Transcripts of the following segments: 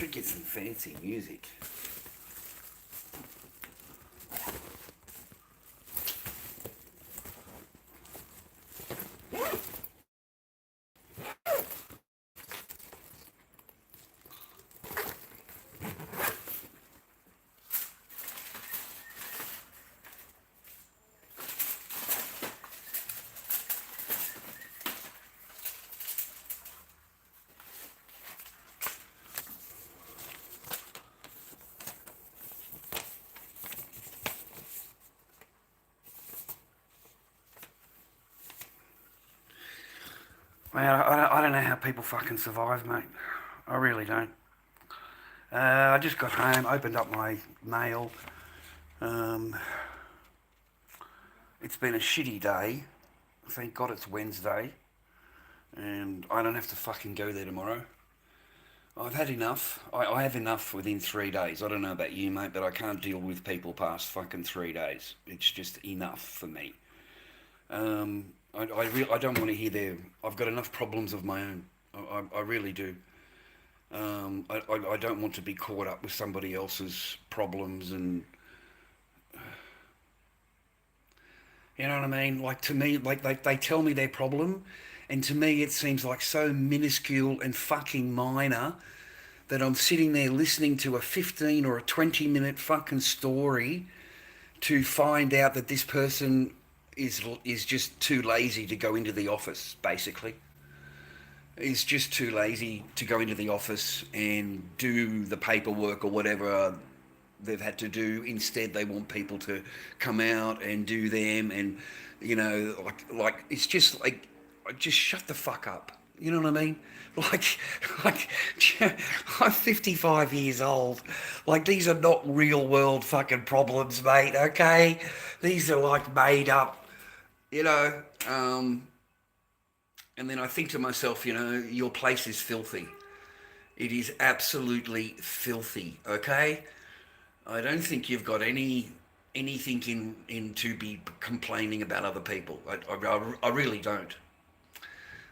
should get some fancy music. Man, I don't know how people fucking survive, mate. I really don't. I just got home, opened up my mail. It's been a shitty day. Thank God it's Wednesday. And I don't have to fucking go there tomorrow. I've had enough. I have enough within 3 days. I don't know about you, mate, but I can't deal with people past fucking 3 days. It's just enough for me. I don't want to hear their... I've got enough problems of my own. I really do. I don't want to be caught up with somebody else's problems and... You know what I mean? Like, to me, like they tell me their problem, and to me it seems like so minuscule and fucking minor that I'm sitting there listening to a 15 or a 20-minute fucking story to find out that this person is just too lazy to go into the office, basically. Is just too lazy to go into the office and do the paperwork or whatever they've had to do. Instead, they want people to come out and do them, and you know, like it's just like, just shut the fuck up. You know what I mean? Like I'm 55 years old. Like, these are not real world fucking problems, mate. Okay, these are like made up. You know. And then I think to myself, you know, your place is filthy. It is absolutely filthy. Okay. I don't think you've got anything in to be complaining about other people. I really don't.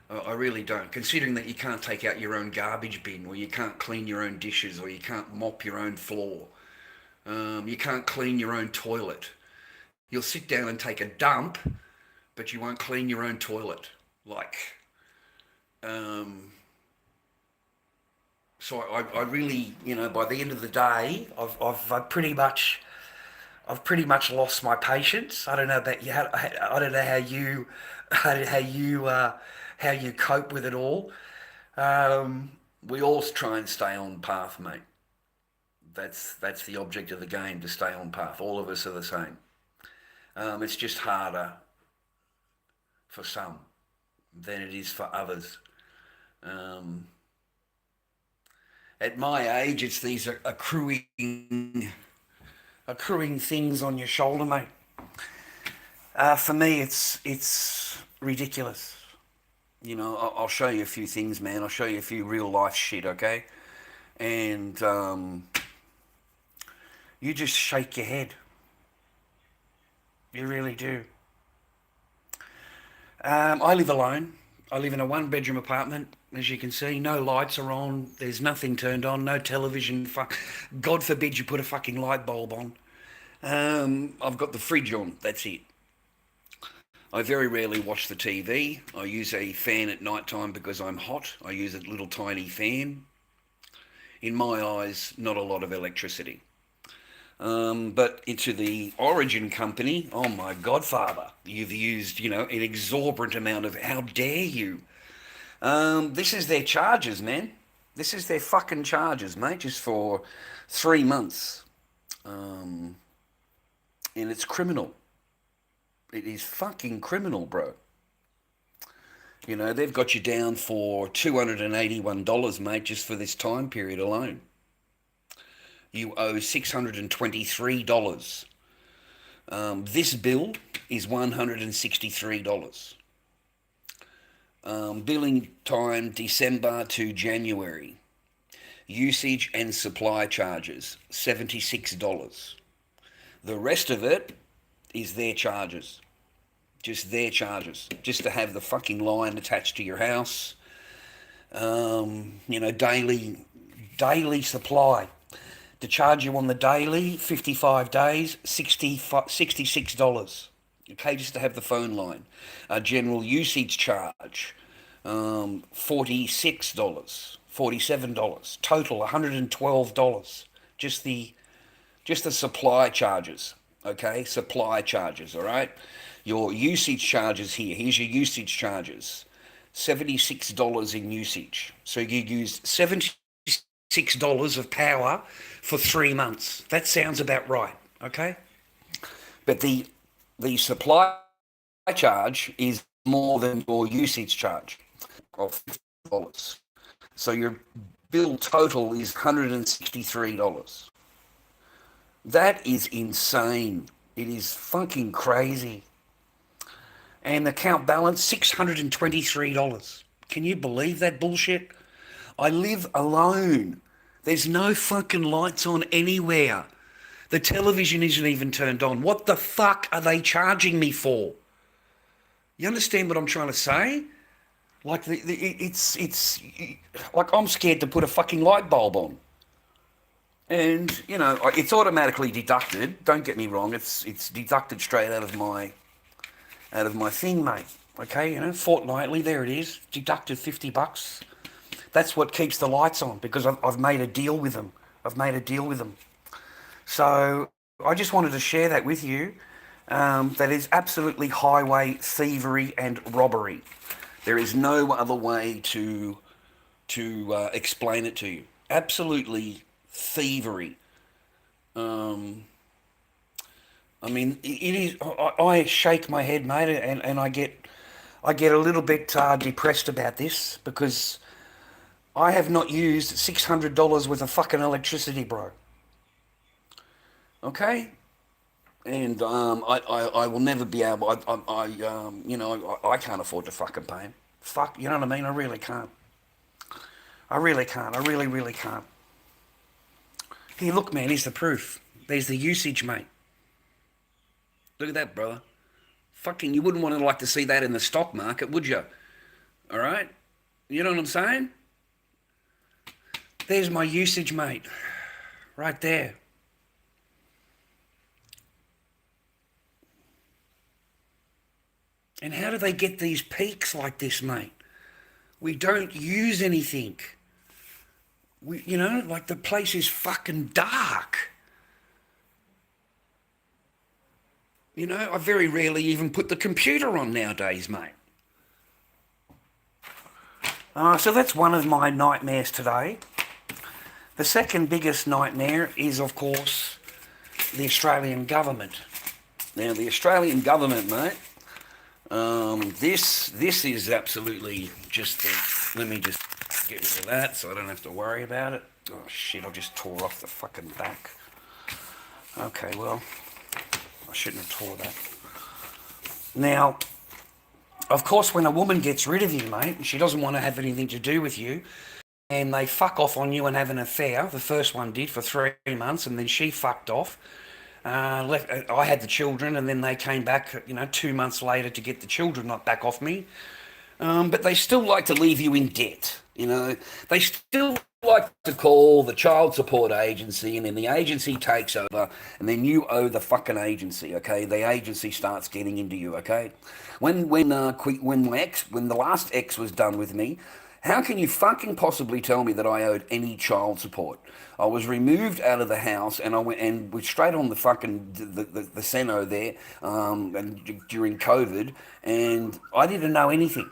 I really don't. Considering that you can't take out your own garbage bin, or you can't clean your own dishes, or you can't mop your own floor, you can't clean your own toilet. You'll sit down and take a dump, but you won't clean your own toilet. Like, so I really, you know, by the end of the day, I've pretty much lost my patience. I don't know about you. I don't know how you cope with it all. We all try and stay on path, mate. That's the object of the game, to stay on path. All of us are the same. It's just harder for some than it is for others. At my age, it's these accruing things on your shoulder, mate. For me, it's ridiculous. You know, I'll show you a few things, man. I'll show you a few real life shit, okay? And you just shake your head. You really do. I live alone. I live in a one-bedroom apartment, as you can see. No lights are on. There's nothing turned on. No television. God forbid you put a fucking light bulb on. I've got the fridge on. That's it. I very rarely watch the TV. I use a fan at night time because I'm hot. I use a little tiny fan. In my eyes, not a lot of electricity. But into the Origin company, oh my godfather, you've used, you know, an exorbitant amount of, how dare you? This is their charges, man. This is their fucking charges, mate, just for 3 months. And it's criminal. It is fucking criminal, bro. You know, they've got you down for $281, mate, just for this time period alone. You owe $623. This bill is $163. Billing time December to January. Usage and supply charges, $76. The rest of it is their charges. Just their charges. Just to have the fucking line attached to your house. You know, daily daily supply. To charge you on the daily, 55 days, $66. Okay, just to have the phone line. General usage charge, $46, $47. Total, $112. Just the supply charges. Okay, supply charges, all right? Your usage charges here. Here's your usage charges. $76 in usage. So you use $76 of power for 3 months. That sounds about right, okay? But the supply charge is more than your usage charge of $50. So your bill total is $163. That is insane. It is fucking crazy. And the account balance, $623. Can you believe that bullshit? I live alone. There's no fucking lights on anywhere. The television isn't even turned on. What the fuck are they charging me for? You understand what I'm trying to say? Like it's like I'm scared to put a fucking light bulb on. And, you know, it's automatically deducted. Don't get me wrong. It's deducted straight out of my thing, mate. Okay, you know, fortnightly, there it is. Deducted $50. That's what keeps the lights on because I've made a deal with them. So I just wanted to share that with you. That is absolutely highway thievery and robbery. There is no other way to explain it to you. Absolutely thievery. I mean, it is. I shake my head, mate, and I get a little bit depressed about this because I have not used $600 worth of fucking electricity, bro. Okay, and I will never be able. I can't afford to fucking pay him. Fuck, you know what I mean? I really can't. I really can't. Here, look, man. Here's the proof. There's the usage, mate. Look at that, brother. Fucking, you wouldn't want to like to see that in the stock market, would you? All right? You know what I'm saying? There's my usage, mate. Right there. And how do they get these peaks like this, mate? We don't use anything. Like the place is fucking dark. You know, I very rarely even put the computer on nowadays, mate. So that's one of my nightmares today. The second biggest nightmare is, of course, the Australian government. Now, the Australian government, mate, this is absolutely just let me just get rid of that so I don't have to worry about it. Oh, shit, I just tore off the fucking back. Okay, well, I shouldn't have tore that. Now, of course, when a woman gets rid of you, mate, and she doesn't want to have anything to do with you, and they fuck off on you and have an affair, the first one did for 3 months, and then she fucked off. I had the children, and then they came back, 2 months later to get the children not back off me. But they still like to leave you in debt. They still like to call the child support agency, and then the agency takes over, and then you owe the fucking agency. Okay, the agency starts getting into you. Okay, when the last ex was done with me, how can you fucking possibly tell me that I owed any child support? I was removed out of the house, and I went and was straight on the fucking the Seno there, and during COVID, and I didn't know anything.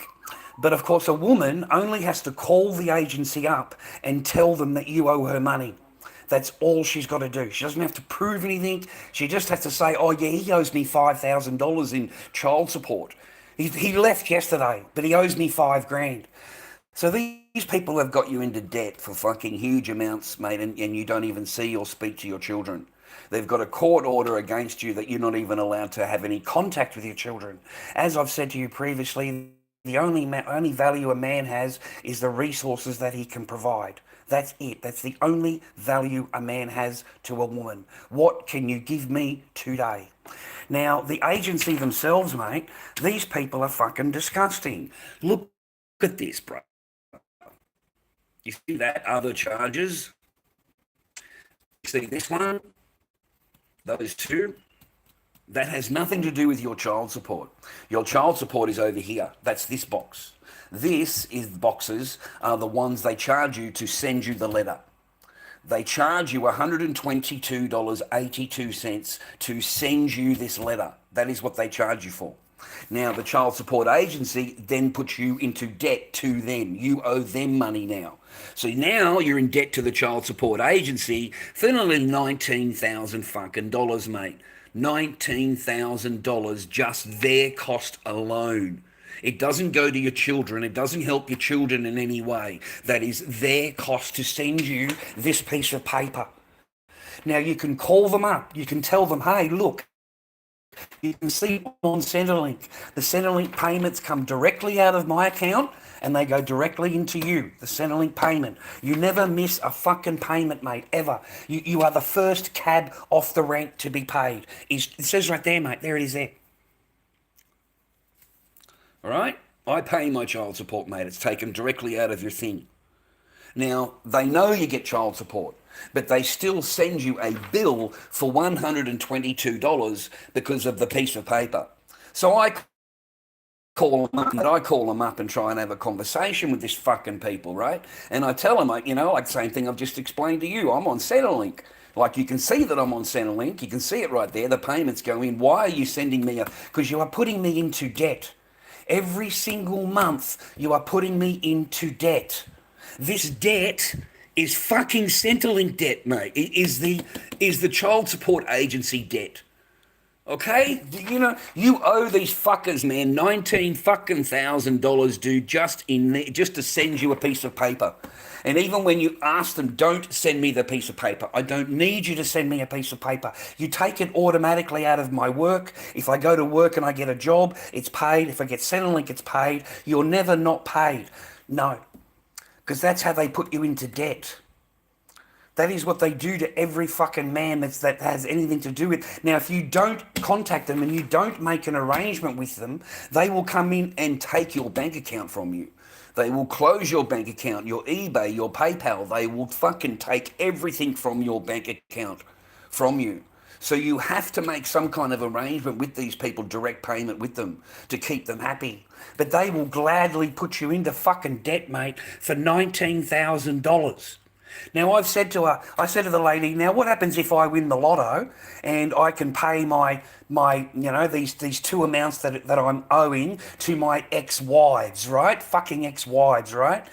But of course, a woman only has to call the agency up and tell them that you owe her money. That's all she's got to do. She doesn't have to prove anything. She just has to say, oh yeah, he owes me $5,000 in child support. He left yesterday, but he owes me $5,000. So these people have got you into debt for fucking huge amounts, mate, and you don't even see or speak to your children. They've got a court order against you that you're not even allowed to have any contact with your children. As I've said to you previously, the only value a man has is the resources that he can provide. That's it. That's the only value a man has to a woman. What can you give me today? Now, the agency themselves, mate, these people are fucking disgusting. Look at this, bro. You see that? Other charges. You see this one? Those two? That has nothing to do with your child support. Your child support is over here. That's this box. This is boxes are the ones they charge you to send you the letter. They charge you $122.82 to send you this letter. That is what they charge you for. Now, the child support agency then puts you into debt to them. You owe them money now. So now you're in debt to the child support agency for nearly $19,000 fucking dollars, mate. $19,000 just their cost alone. It doesn't go to your children. It doesn't help your children in any way. That is their cost to send you this piece of paper. Now, you can call them up. You can tell them, hey, look, you can see on Centrelink. The Centrelink payments come directly out of my account and they go directly into you, the Centrelink payment. You never miss a fucking payment, mate, ever. You are the first cab off the rank to be paid. It says right there, mate. There it is there. All right? I pay my child support, mate. It's taken directly out of your thing. Now, they know you get child support, but they still send you a bill for $122 because of the piece of paper. So I call them up and try and have a conversation with this fucking people, right? And I tell them, like, like the same thing I've just explained to you. I'm on Centrelink. Like, you can see that I'm on Centrelink. You can see it right there. The payments go in. Why are you sending me because you are putting me into debt. Every single month, you are putting me into debt. This debt is fucking Centrelink debt, mate. It is the child support agency debt. Okay? You owe these fuckers, man, $19,000, dude, just to send you a piece of paper. And even when you ask them, don't send me the piece of paper. I don't need you to send me a piece of paper. You take it automatically out of my work. If I go to work and I get a job, it's paid. If I get Centrelink, it's paid. You're never not paid. No. Because that's how they put you into debt. That is what they do to every fucking man that has anything to do with. Now, if you don't contact them and you don't make an arrangement with them, they will come in and take your bank account from you. They will close your bank account, your eBay, your PayPal. They will fucking take everything from your bank account from you. So you have to make some kind of arrangement with these people, direct payment with them to keep them happy. But they will gladly put you into fucking debt, mate, for $19,000. Now, I said to the lady, now what happens if I win the lotto and I can pay my these two amounts that I'm owing to my ex-wives, right? Fucking ex-wives, right?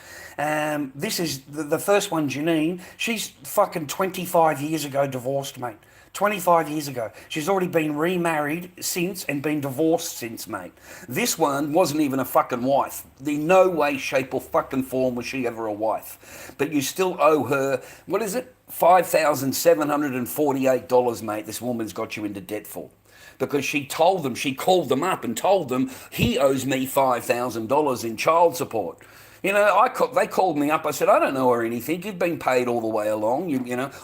This is the first one, Janine. She's fucking 25 years ago divorced, mate. 25 years ago. She's already been remarried since and been divorced since, mate. This one wasn't even a fucking wife. In no way, shape or fucking form was she ever a wife. But you still owe her, what is it? $5,748, mate, this woman's got you into debt for. Because she called them up and told them he owes me $5,000 in child support. They called me up. I said, I don't know her anything. You've been paid all the way along.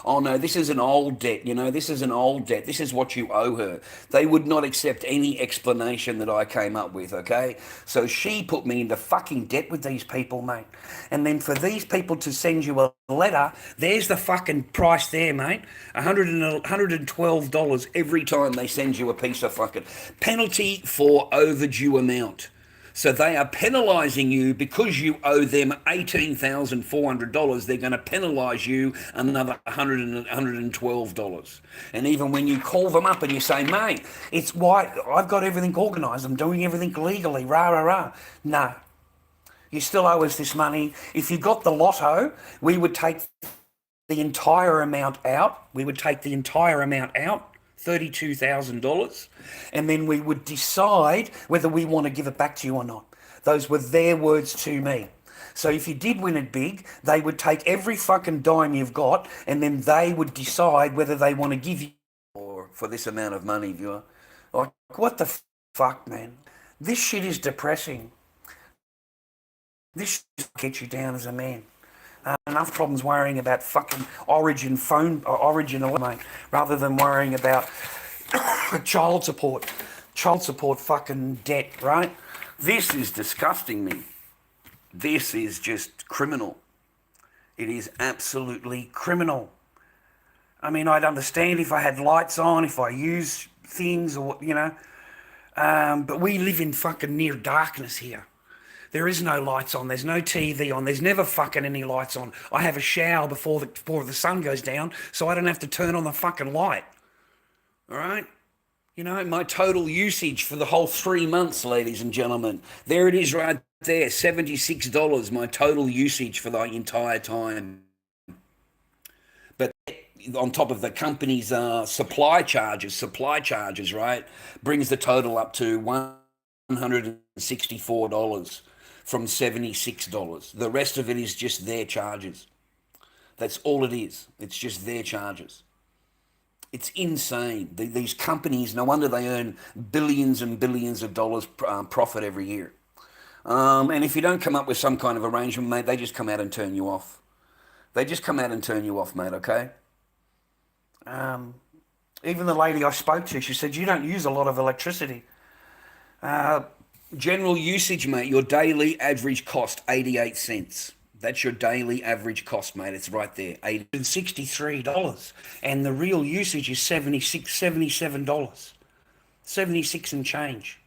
Oh no, this is an old debt. This is an old debt. This is what you owe her. They would not accept any explanation that I came up with, okay? So she put me into fucking debt with these people, mate. And then for these people to send you a letter, there's the fucking price there, mate. $112 every time they send you a piece of fucking penalty for overdue amount. So they are penalising you because you owe them $18,400. They're going to penalise you another $112. And even when you call them up and you say, mate, it's white, I've got everything organised, I'm doing everything legally, rah, rah, rah. No, you still owe us this money. If you got the lotto, we would take the entire amount out. $32,000, and then we would decide whether we want to give it back to you or not. Those were their words to me. So if you did win it big, they would take every fucking dime you've got, and then they would decide whether they want to give you or for this amount of money, viewer. Like, what the fuck, man? This shit is depressing. This shit gets you down as a man. Enough problems worrying about fucking Origin, mate, rather than worrying about child support fucking debt, right? This is disgusting me. This is just criminal. It is absolutely criminal. I mean, I'd understand if I had lights on, if I use things or, but we live in fucking near darkness here. There is no lights on. There's no TV on. There's never fucking any lights on. I have a shower before the sun goes down, so I don't have to turn on the fucking light. All right? My total usage for the whole 3 months, ladies and gentlemen. There it is right there, $76, my total usage for the entire time. But on top of the company's supply charges, right, brings the total up to $164 from $76. The rest of it is just their charges. That's all it is. It's just their charges. It's insane. These companies, no wonder they earn billions and billions of dollars profit every year. And if you don't come up with some kind of arrangement, mate, they just come out and turn you off. They just come out and turn you off, mate, okay? Even the lady I spoke to, she said, you don't use a lot of electricity. General usage, mate, your daily average cost, 88 cents. That's your daily average cost, mate. It's right there, $63. And the real usage is $77. 76 and change.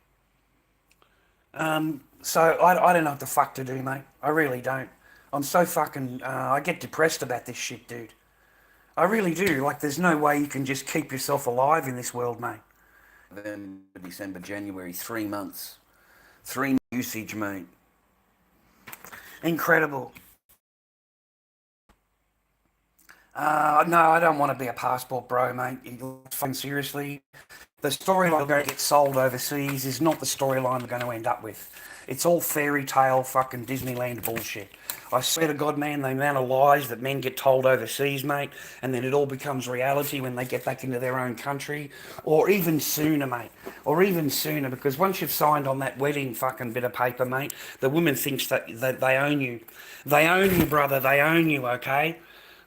So I don't know what the fuck to do, mate. I really don't. I'm so fucking... I get depressed about this shit, dude. I really do. Like, there's no way you can just keep yourself alive in this world, mate. November, December, January, 3 months. 3 usage, mate. Incredible. No, I don't want to be a passport bro, mate. Fucking seriously. The storyline we're going to get sold overseas is not the storyline we're going to end up with. It's all fairy tale fucking Disneyland bullshit. I swear to God, man, the amount of lies that men get told overseas, mate, and then it all becomes reality when they get back into their own country, or even sooner, mate, or even sooner, because once you've signed on that wedding fucking bit of paper, mate, the woman thinks that they own you. They own you, brother, they own you, okay?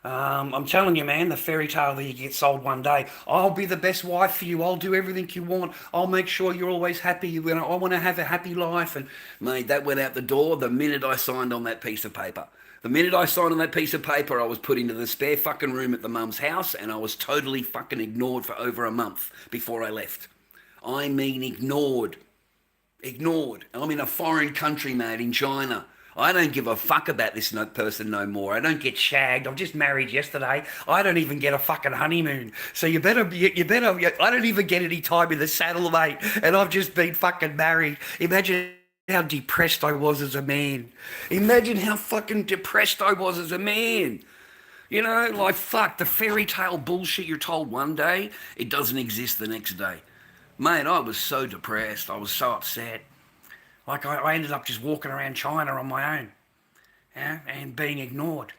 I'm telling you, man, the fairy tale that you get sold one day. I'll be the best wife for you. I'll do everything you want. I'll make sure you're always happy. I want to have a happy life. And, mate, that went out the door the minute I signed on that piece of paper. The minute I signed on that piece of paper, I was put into the spare fucking room at the mum's house, and I was totally fucking ignored for over a month before I left. I mean ignored. Ignored. I'm in a foreign country, mate, in China. I don't give a fuck about this person no more. I don't get shagged. I'm just married yesterday. I don't even get a fucking honeymoon. So you better, I don't even get any time in the saddle, mate. And I've just been fucking married. Imagine how depressed I was as a man. Imagine how fucking depressed I was as a man. Like, fuck, the fairy tale bullshit you're told one day, it doesn't exist the next day. Mate, I was so depressed. I was so upset. Like, I ended up just walking around China on my own, and being ignored,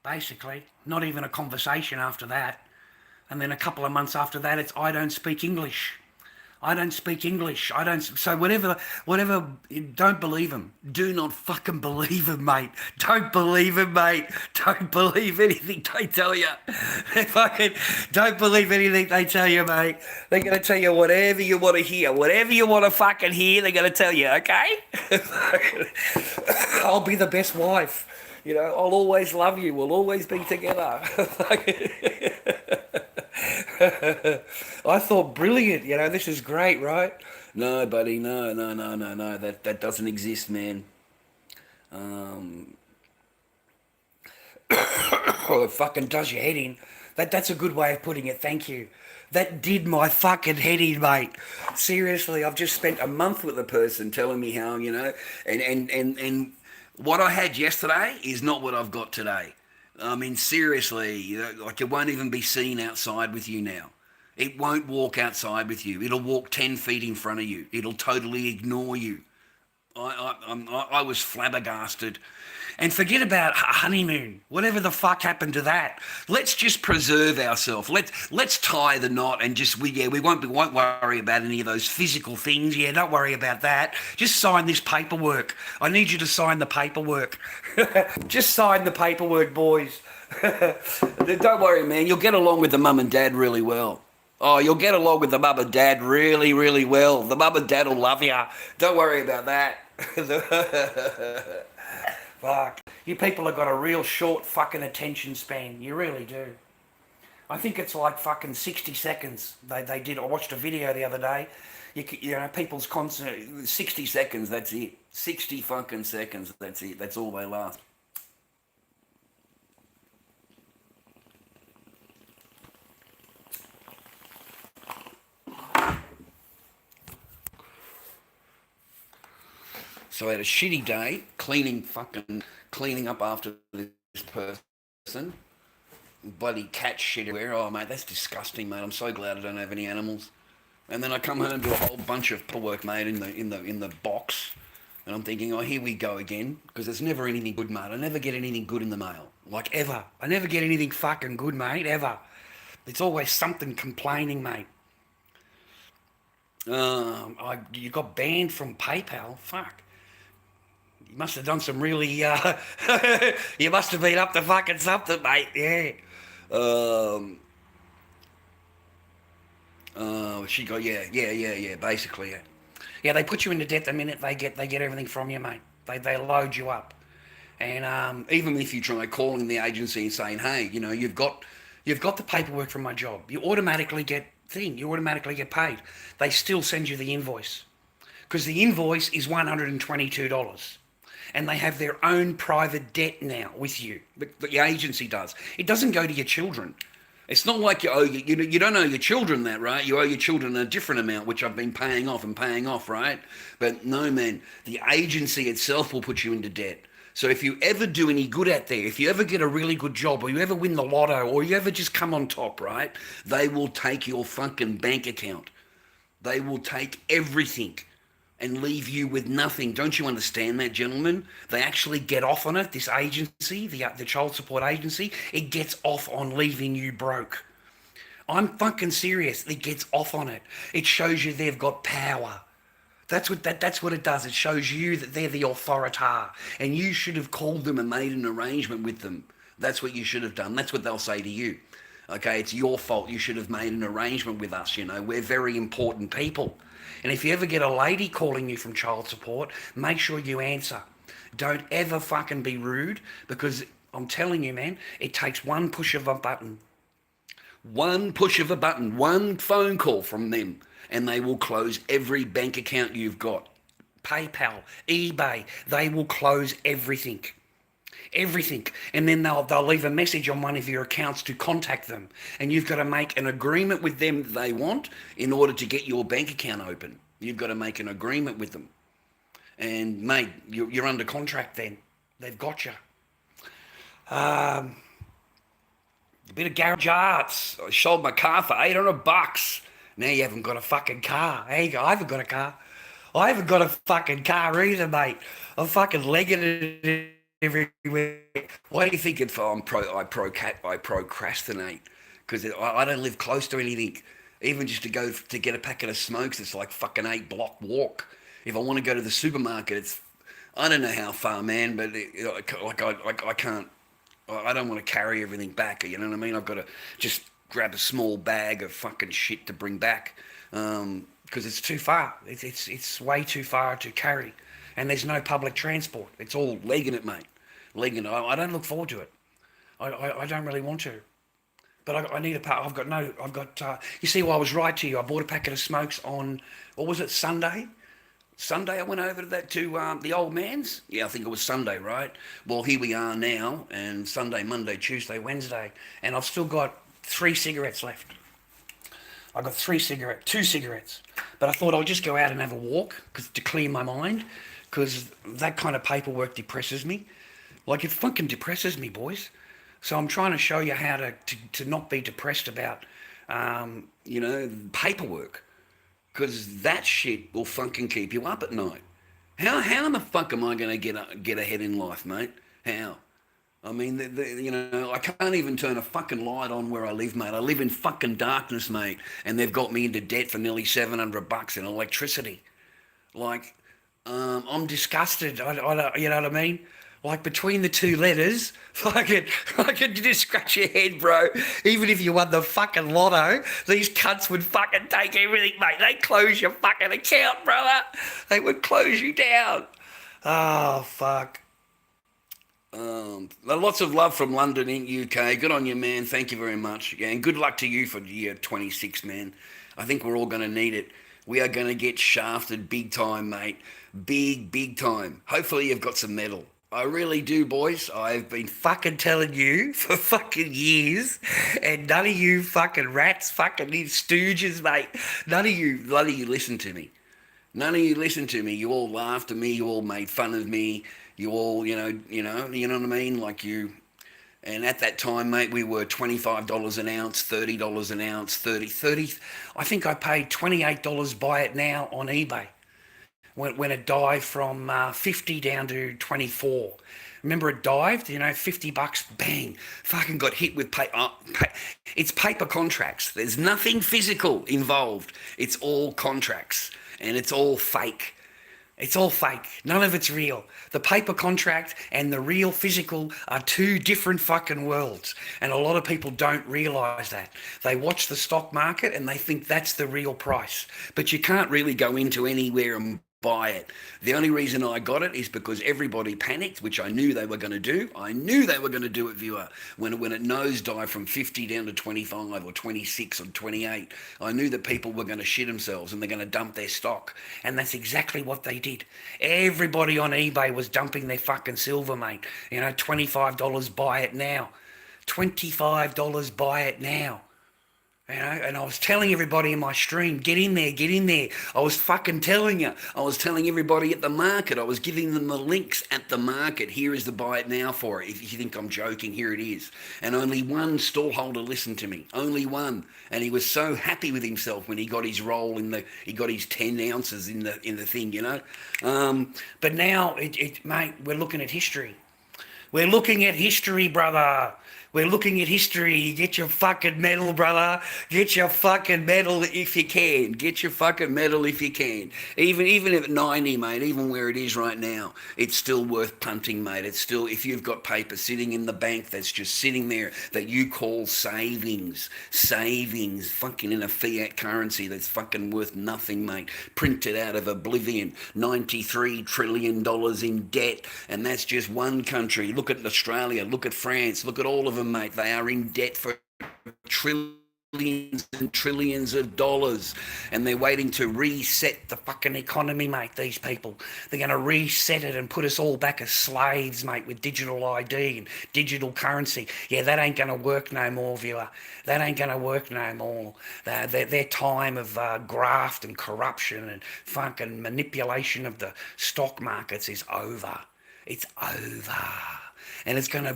basically. Not even a conversation after that. And then a couple of months after that, it's, I don't speak English. I don't speak English. So whatever, don't believe him. Do not fucking believe him, mate. Don't believe him, mate. Don't believe anything they tell you. Fucking don't believe anything they tell you, mate. They're going to tell you whatever you want to hear. Whatever you want to fucking hear, they're going to tell you, okay? I'll be the best wife. I'll always love you. We'll always be together. I thought, brilliant, this is great, right? No, buddy, no, that doesn't exist, man. It fucking does your head in. That's a good way of putting it, thank you. That did my fucking head in, mate. Seriously, I've just spent a month with a person telling me how, and what I had yesterday is not what I've got today. I mean, seriously, like, it won't even be seen outside with you now. It won't walk outside with you. It'll walk 10 feet in front of you. It'll totally ignore you. I was flabbergasted. And forget about a honeymoon. Whatever the fuck happened to that? Let's just preserve ourselves. Let's tie the knot and just we won't worry about any of those physical things. Yeah, don't worry about that. Just sign this paperwork. I need you to sign the paperwork. Just sign the paperwork, boys. Don't worry, man. You'll get along with the mum and dad really well. Oh, you'll get along with the mum and dad really, really well. The mum and dad will love you. Don't worry about that. Fuck. You people have got a real short fucking attention span. You really do. I think it's like fucking 60 seconds. They did. I watched a video the other day. You know, people's constant 60 seconds. That's it. 60 fucking seconds. That's it. That's all they last. So I had a shitty day cleaning up after this person. Bloody cat shit everywhere. Oh mate, that's disgusting, mate. I'm so glad I don't have any animals. And then I come home and do a whole bunch of paperwork, mate, in the box. And I'm thinking, oh, here we go again, because there's never anything good, mate. I never get anything good in the mail, like ever. I never get anything fucking good, mate, ever. It's always something complaining, mate. You got banned from PayPal. Fuck. You must have done some really, you must have been up to fucking something, mate, yeah. She got, yeah, basically, yeah. Yeah, they put you into debt the minute they get everything from you, mate. They load you up. And even if you try calling the agency and saying, hey, you know, you've got the paperwork from my job, you automatically get paid. They still send you the invoice. Because the invoice is $122. And they have their own private debt now with you. The agency does. It doesn't go to your children. It's not like you don't owe your children that, right? You owe your children a different amount, which I've been paying off, right? But no, man, the agency itself will put you into debt. So if you ever do any good out there, if you ever get a really good job, or you ever win the lotto, or you ever just come on top, right? They will take your fucking bank account. They will take everything and leave you with nothing. Don't you understand that, gentlemen? They actually get off on it, this agency, the child support agency, it gets off on leaving you broke. I'm fucking serious. It gets off on it. It shows you they've got power. That's what it does. It shows you that they're the authority, and you should have called them and made an arrangement with them. That's what you should have done. That's what they'll say to you. Okay, it's your fault. You should have made an arrangement with us, you know. We're very important people. And if you ever get a lady calling you from child support, make sure you answer. Don't ever fucking be rude, because I'm telling you, man, it takes one push of a button. One push of a button, one phone call from them, and they will close every bank account you've got. PayPal, eBay, they will close everything. Everything. And then they'll leave a message on one of your accounts to contact them, and you've got to make an agreement with them that they want in order to get your bank account open. You've got to make an agreement with them, and mate, you're under contract. Then they've got you. A bit of garage arts. I sold my car for $800. Now you haven't got a fucking car. There you go. I haven't got a car. I haven't got a fucking car either, mate. I'm fucking legging it everywhere. Why do you think I procrastinate? Because I don't live close to anything. Even just to go to get a packet of smokes, it's like fucking 8-block walk. If I want to go to the supermarket, it's, I don't know how far, man, but I can't. I don't want to carry everything back. You know what I mean? I've got to just grab a small bag of fucking shit to bring back, because it's too far. It's way too far to carry. And there's no public transport. It's all legging it, mate. Legging it. I don't look forward to it. I don't really want to. But I need a pack. You see, well, I was right to you. I bought a packet of smokes on, what was it, Sunday? Sunday I went over to the old man's. Yeah, I think it was Sunday, right? Well, here we are now, and Sunday, Monday, Tuesday, Wednesday, and I've still got 3 cigarettes left. I got 2 cigarettes. But I thought I'll just go out and have a walk to clear my mind, because that kind of paperwork depresses me. Like, it fucking depresses me, boys. So I'm trying to show you how to not be depressed about, paperwork. Because that shit will fucking keep you up at night. How the fuck am I going to get ahead in life, mate? How? I mean, I can't even turn a fucking light on where I live, mate. I live in fucking darkness, mate. And they've got me into debt for nearly $700 in electricity. Like, I'm disgusted. I you know what I mean? Like, between the 2 letters, fucking, you just scratch your head, bro. Even if you won the fucking lotto, these cunts would fucking take everything, mate. They'd close your fucking account, brother. They would close you down. Oh, fuck. Lots of love from London in UK. Good on you, man. Thank you very much. Yeah, and good luck to you for year 26, man. I think we're all going to need it. We are going to get shafted big time, mate. Big time. Hopefully you've got some metal. I really do, boys. I've been fucking telling you for fucking years, and none of you fucking rats, fucking stooges, mate. None of you listen to me. None of you listened to me. You all laughed at me. You all made fun of me. You all, you know what I mean? Like you. And at that time, mate, we were $25 an ounce, $30 an ounce, 30. I think I paid $28 buy it now on eBay when it dived from 50 down to 24. Remember it dived, $50, bang, fucking got hit with it's paper contracts. There's nothing physical involved. It's all contracts and it's all fake. It's all fake. None of it's real. The paper contract and the real physical are two different fucking worlds. And a lot of people don't realise that. They watch the stock market and they think that's the real price. But you can't really go into anywhere and buy it. The only reason I got it is because everybody panicked, which I knew they were going to do. I knew they were going to do it, viewer. When it nosedived from 50 down to 25 or 26 or 28, I knew that people were going to shit themselves and they're going to dump their stock. And that's exactly what they did. Everybody on eBay was dumping their fucking silver, mate. $25 buy it now. $25 buy it now. And I was telling everybody in my stream, get in there. I was fucking telling you. I was telling everybody at the market. I was giving them the links at the market. Here is the buy it now for it. If you think I'm joking, here it is. And only one stallholder listened to me. Only one. And he was so happy with himself when he got his roll he got his 10 ounces in the thing, But now, mate, we're looking at history. We're looking at history, brother. We're looking at history. Get your fucking medal, brother. Get your fucking medal if you can. Get your fucking medal if you can. Even at 90, mate, even where it is right now, it's still worth punting, mate. It's still, if you've got paper sitting in the bank that's just sitting there that you call savings, fucking in a fiat currency that's fucking worth nothing, mate. Printed out of oblivion. $93 trillion in debt. And that's just one country. Look at Australia. Look at France. Look at all of them, mate. They are in debt for trillions and trillions of dollars, and they're waiting to reset the fucking economy, mate. These people, they're going to reset it and put us all back as slaves, mate, with digital ID and digital currency. Yeah, that ain't going to work no more, viewer. That ain't going to work no more. Their time of graft and corruption and fucking manipulation of the stock markets is over. It's over. And it's gonna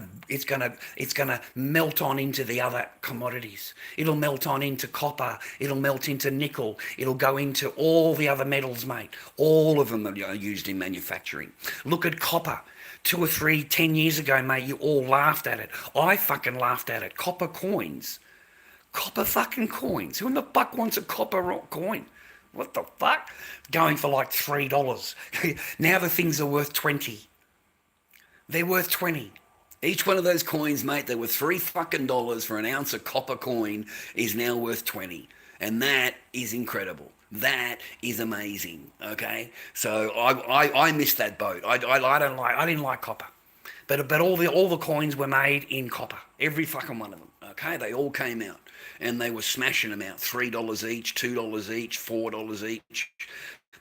melt on into the other commodities. It'll melt on into copper. It'll melt into nickel. It'll go into all the other metals, mate. All of them are used in manufacturing. Look at copper. 2 or 3, 10 years ago, mate, you all laughed at it. I fucking laughed at it. Copper coins. Copper fucking coins. Who in the fuck wants a copper coin? What the fuck? Going for like $3. Now the things are worth 20. They're worth 20. Each one of those coins, mate, that were $3 fucking for an ounce of copper coin is now worth 20. And that is incredible. That is amazing. Okay? So I missed that boat. I didn't like copper. But all the coins were made in copper. Every fucking one of them. Okay? They all came out. And they were smashing them out. $3 each, $2 each, $4 each.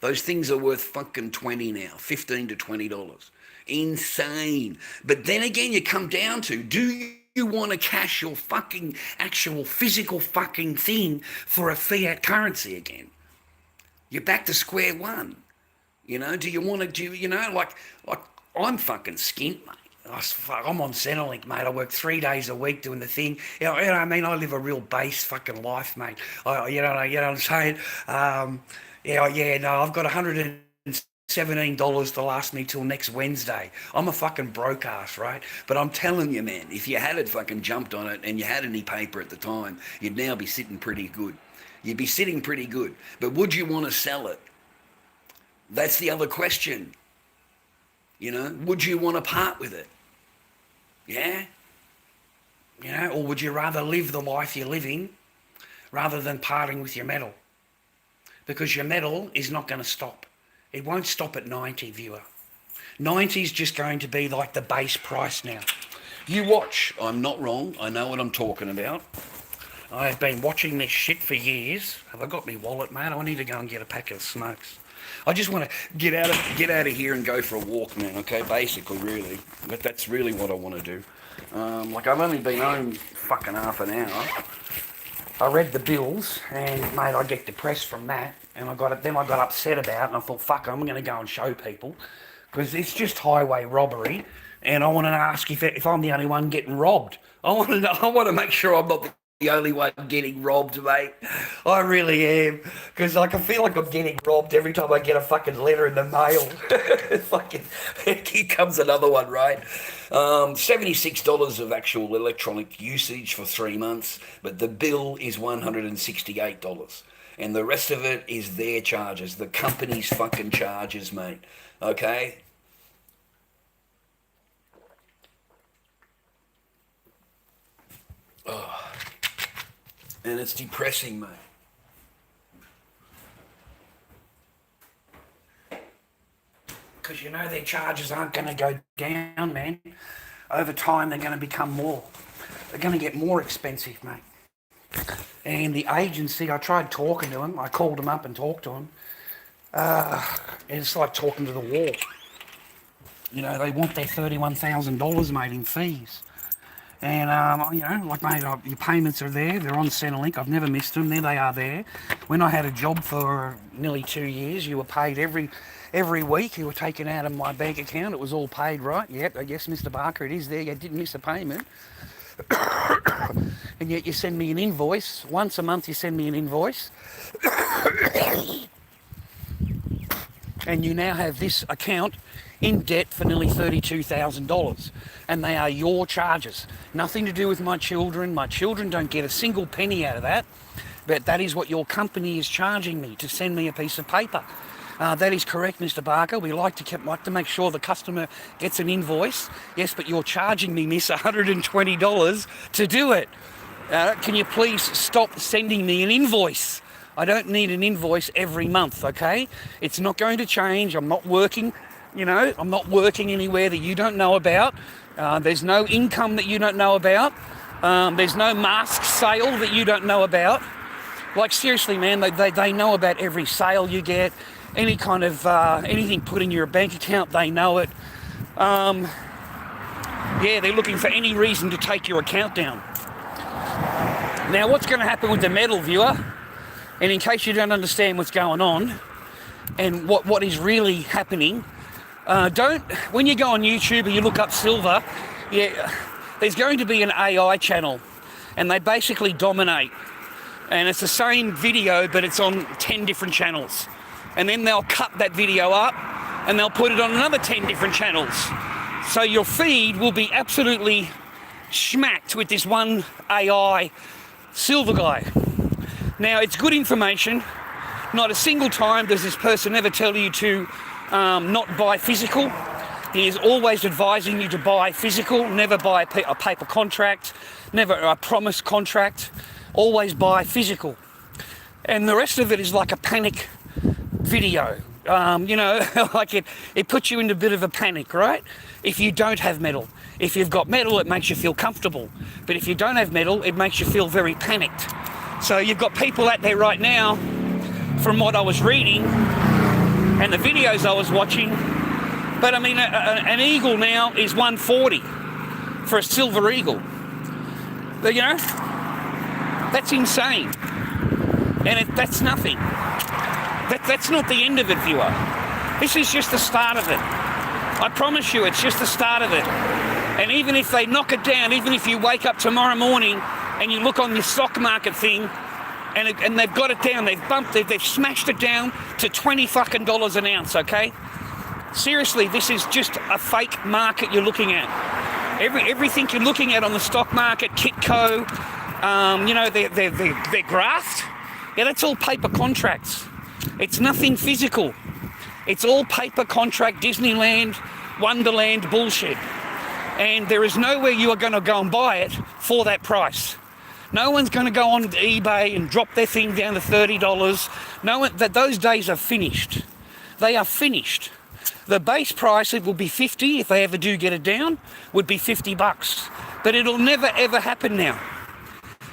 Those things are worth fucking 20 now. $15 to $20. Insane. But then again, you come down to, do you want to cash your fucking actual physical fucking thing for a fiat currency again? You're back to square one. Do you want to like I'm fucking skint, mate. I'm on Centrelink, mate. I work 3 days a week doing the thing. I mean, I live a real base fucking life, mate. You know what I'm saying? I've got $117 to last me till next Wednesday. I'm a fucking broke ass, right? But I'm telling you, man, if you had it fucking jumped on it and you had any paper at the time, you'd now be sitting pretty good. You'd be sitting pretty good. But would you want to sell it? That's the other question. Would you want to part with it? Yeah? Or would you rather live the life you're living rather than parting with your metal? Because your metal is not going to stop. It won't stop at 90, viewer. 90 is just going to be like the base price now. You watch. I'm not wrong. I know what I'm talking about. I've been watching this shit for years. Have I got my wallet, mate? I need to go and get a pack of smokes. I just want to get out of here and go for a walk, man. Okay, basically, really. But that's really what I want to do. Like I've only been home fucking half an hour. I read the bills, and mate, I get depressed from that. And I got upset about it, and I thought, fuck, I'm going to go and show people, because it's just highway robbery. And I want to ask if I'm the only one getting robbed. I want to make sure I'm not the only one getting robbed, mate. I really am. Because like, I feel like I'm getting robbed every time I get a fucking letter in the mail. Fucking, here comes another one, right? $76 of actual electronic usage for 3 months, but the bill is $168. And the rest of it is their charges, the company's fucking charges, mate. Okay? Oh. And it's depressing, mate. Because you know their charges aren't going to go down, man. Over time, they're going to become more. They're going to get more expensive, mate. And the agency, I tried talking to them. I called them up and talked to them. And it's like talking to the wall. You know, they want their $31,000, mate, in fees. And, you know, like, mate, your payments are there. They're on Centrelink. I've never missed them. There they are there. When I had a job for nearly 2 years, you were paid every week. You were taken out of my bank account. It was all paid, right? Yep, yes, Mr. Barker, it is there. You didn't miss a payment. And yet you send me an invoice. Once a month you send me an invoice. And you now have this account in debt for nearly $32,000, and they are your charges. Nothing to do with my children. My children don't get a single penny out of that, but that is what your company is charging me to send me a piece of paper. That is correct, Mr. Barker. We like to make sure the customer gets an invoice. Yes, but you're charging me, miss, $120 to do it. Can you please stop sending me an invoice? I don't need an invoice every month, okay? It's not going to change. I'm not working. You know, I'm not working anywhere that you don't know about. There's no income that you don't know about. There's no mask sale that you don't know about. Like, seriously, man, they know about every sale you get, any kind of, anything put in your bank account, they know it. Yeah, they're looking for any reason to take your account down. Now, what's going to happen with the metal, viewer? And in case you don't understand what's going on and what is really happening, when you go on YouTube or you look up silver, there's going to be an AI channel, and they basically dominate. And it's the same video, but it's on 10 different channels. And then they'll cut that video up and they'll put it on another 10 different channels. So your feed will be absolutely smacked with this one AI silver guy. Now, it's good information. Not a single time does this person ever tell you to not buy physical. He is always advising you to buy physical, never buy a paper contract, never a promise contract, always buy physical. And the rest of it is like a panic video. You know, like it puts you into a bit of a panic, right? If you don't have metal. If you've got metal, it makes you feel comfortable. But if you don't have metal, it makes you feel very panicked. So you've got people out there right now, from what I was reading and the videos I was watching, but I mean, an eagle now is $140 for a silver eagle. But, you know, that's insane. And that's nothing. That's not the end of it, viewer. This is just the start of it. I promise you, it's just the start of it. And even if they knock it down, even if you wake up tomorrow morning and you look on your stock market thing, and they've got it down, they've smashed it down to $20 fucking an ounce, okay? Seriously, this is just a fake market you're looking at. Everything you're looking at on the stock market, Kitco, you know, their graft, yeah, that's all paper contracts. It's nothing physical. It's all paper contract, Disneyland, Wonderland bullshit. And there is nowhere you are going to go and buy it for that price. No one's going to go on eBay and drop their thing down to $30. Those days are finished. They are finished. The base price, it will be 50 if they ever do get it down, would be $50. But it'll never ever happen now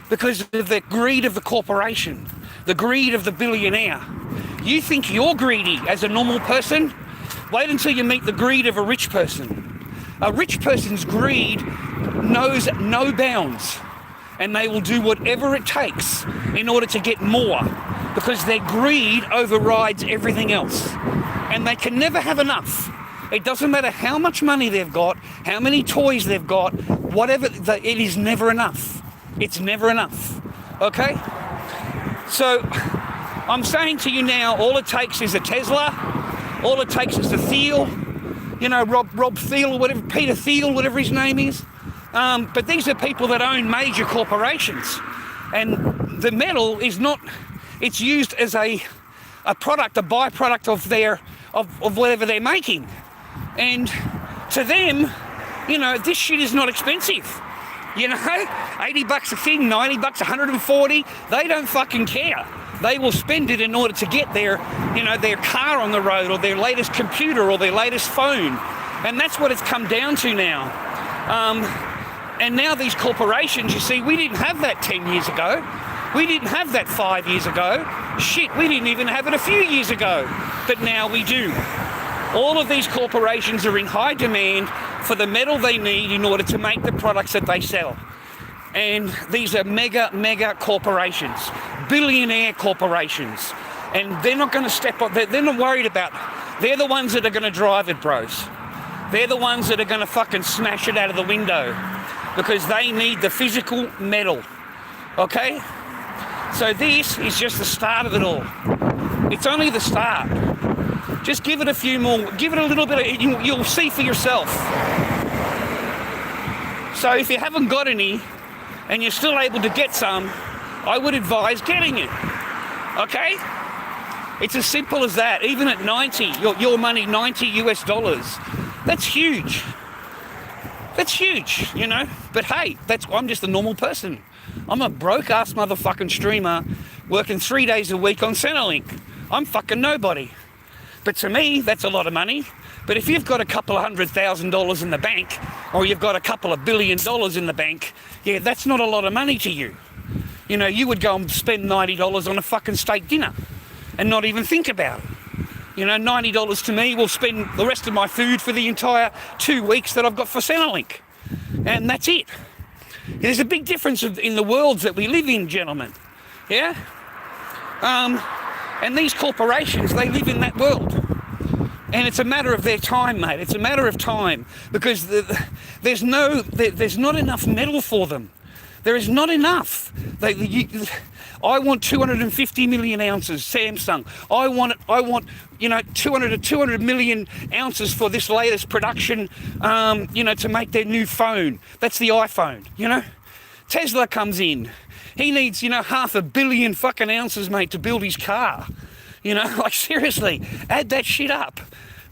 because of the greed of the corporation, the greed of the billionaire. You think you're greedy as a normal person? Wait until you meet the greed of a rich person. A rich person's greed knows no bounds, and they will do whatever it takes in order to get more because their greed overrides everything else. And they can never have enough. It doesn't matter how much money they've got, how many toys they've got, whatever, it is never enough. It's never enough, okay? So I'm saying to you now, all it takes is a Tesla, all it takes is a Thiel, Rob Thiel or whatever, Peter Thiel, whatever his name is. But these are people that own major corporations. And the metal is not, it's used as a product, a byproduct of whatever they're making. And to them, this shit is not expensive. $80 a thing, $90, $140, they don't fucking care. They will spend it in order to get their car on the road or their latest computer or their latest phone. And that's what it's come down to now. And now these corporations, you see, we didn't have that 10 years ago. We didn't have that 5 years ago. Shit, we didn't even have it a few years ago. But now we do. All of these corporations are in high demand for the metal they need in order to make the products that they sell. And these are mega corporations, billionaire corporations. And they're not going to step up, they're not worried about, they're the ones that are going to drive it, bros. They're the ones that are going to fucking smash it out of the window because they need the physical metal, okay? So this is just the start of it all. It's only the start. Just give it a few more, give it a little bit, you'll see for yourself. So if you haven't got any and you're still able to get some, I would advise getting it, okay? It's as simple as that. Even at 90, your money, $90 US, that's huge. That's huge, But hey, I'm just a normal person. I'm a broke-ass motherfucking streamer working 3 days a week on Centrelink. I'm fucking nobody. But to me, that's a lot of money. But if you've got a couple of $100,000 in the bank, or you've got a couple of $1 billion in the bank, yeah, that's not a lot of money to you. You would go and spend $90 on a fucking steak dinner and not even think about it. $90 to me will spend the rest of my food for the entire 2 weeks that I've got for Centrelink. And that's it. There's a big difference in the worlds that we live in, gentlemen. Yeah? And these corporations, they live in that world. And it's a matter of their time, mate. It's a matter of time. Because there's not enough metal for them. There is not enough. I want 250 million ounces, Samsung. I want 200 million ounces for this latest production, to make their new phone. That's the iPhone, Tesla comes in. He needs, 500 million fucking ounces, mate, to build his car. Seriously, add that shit up.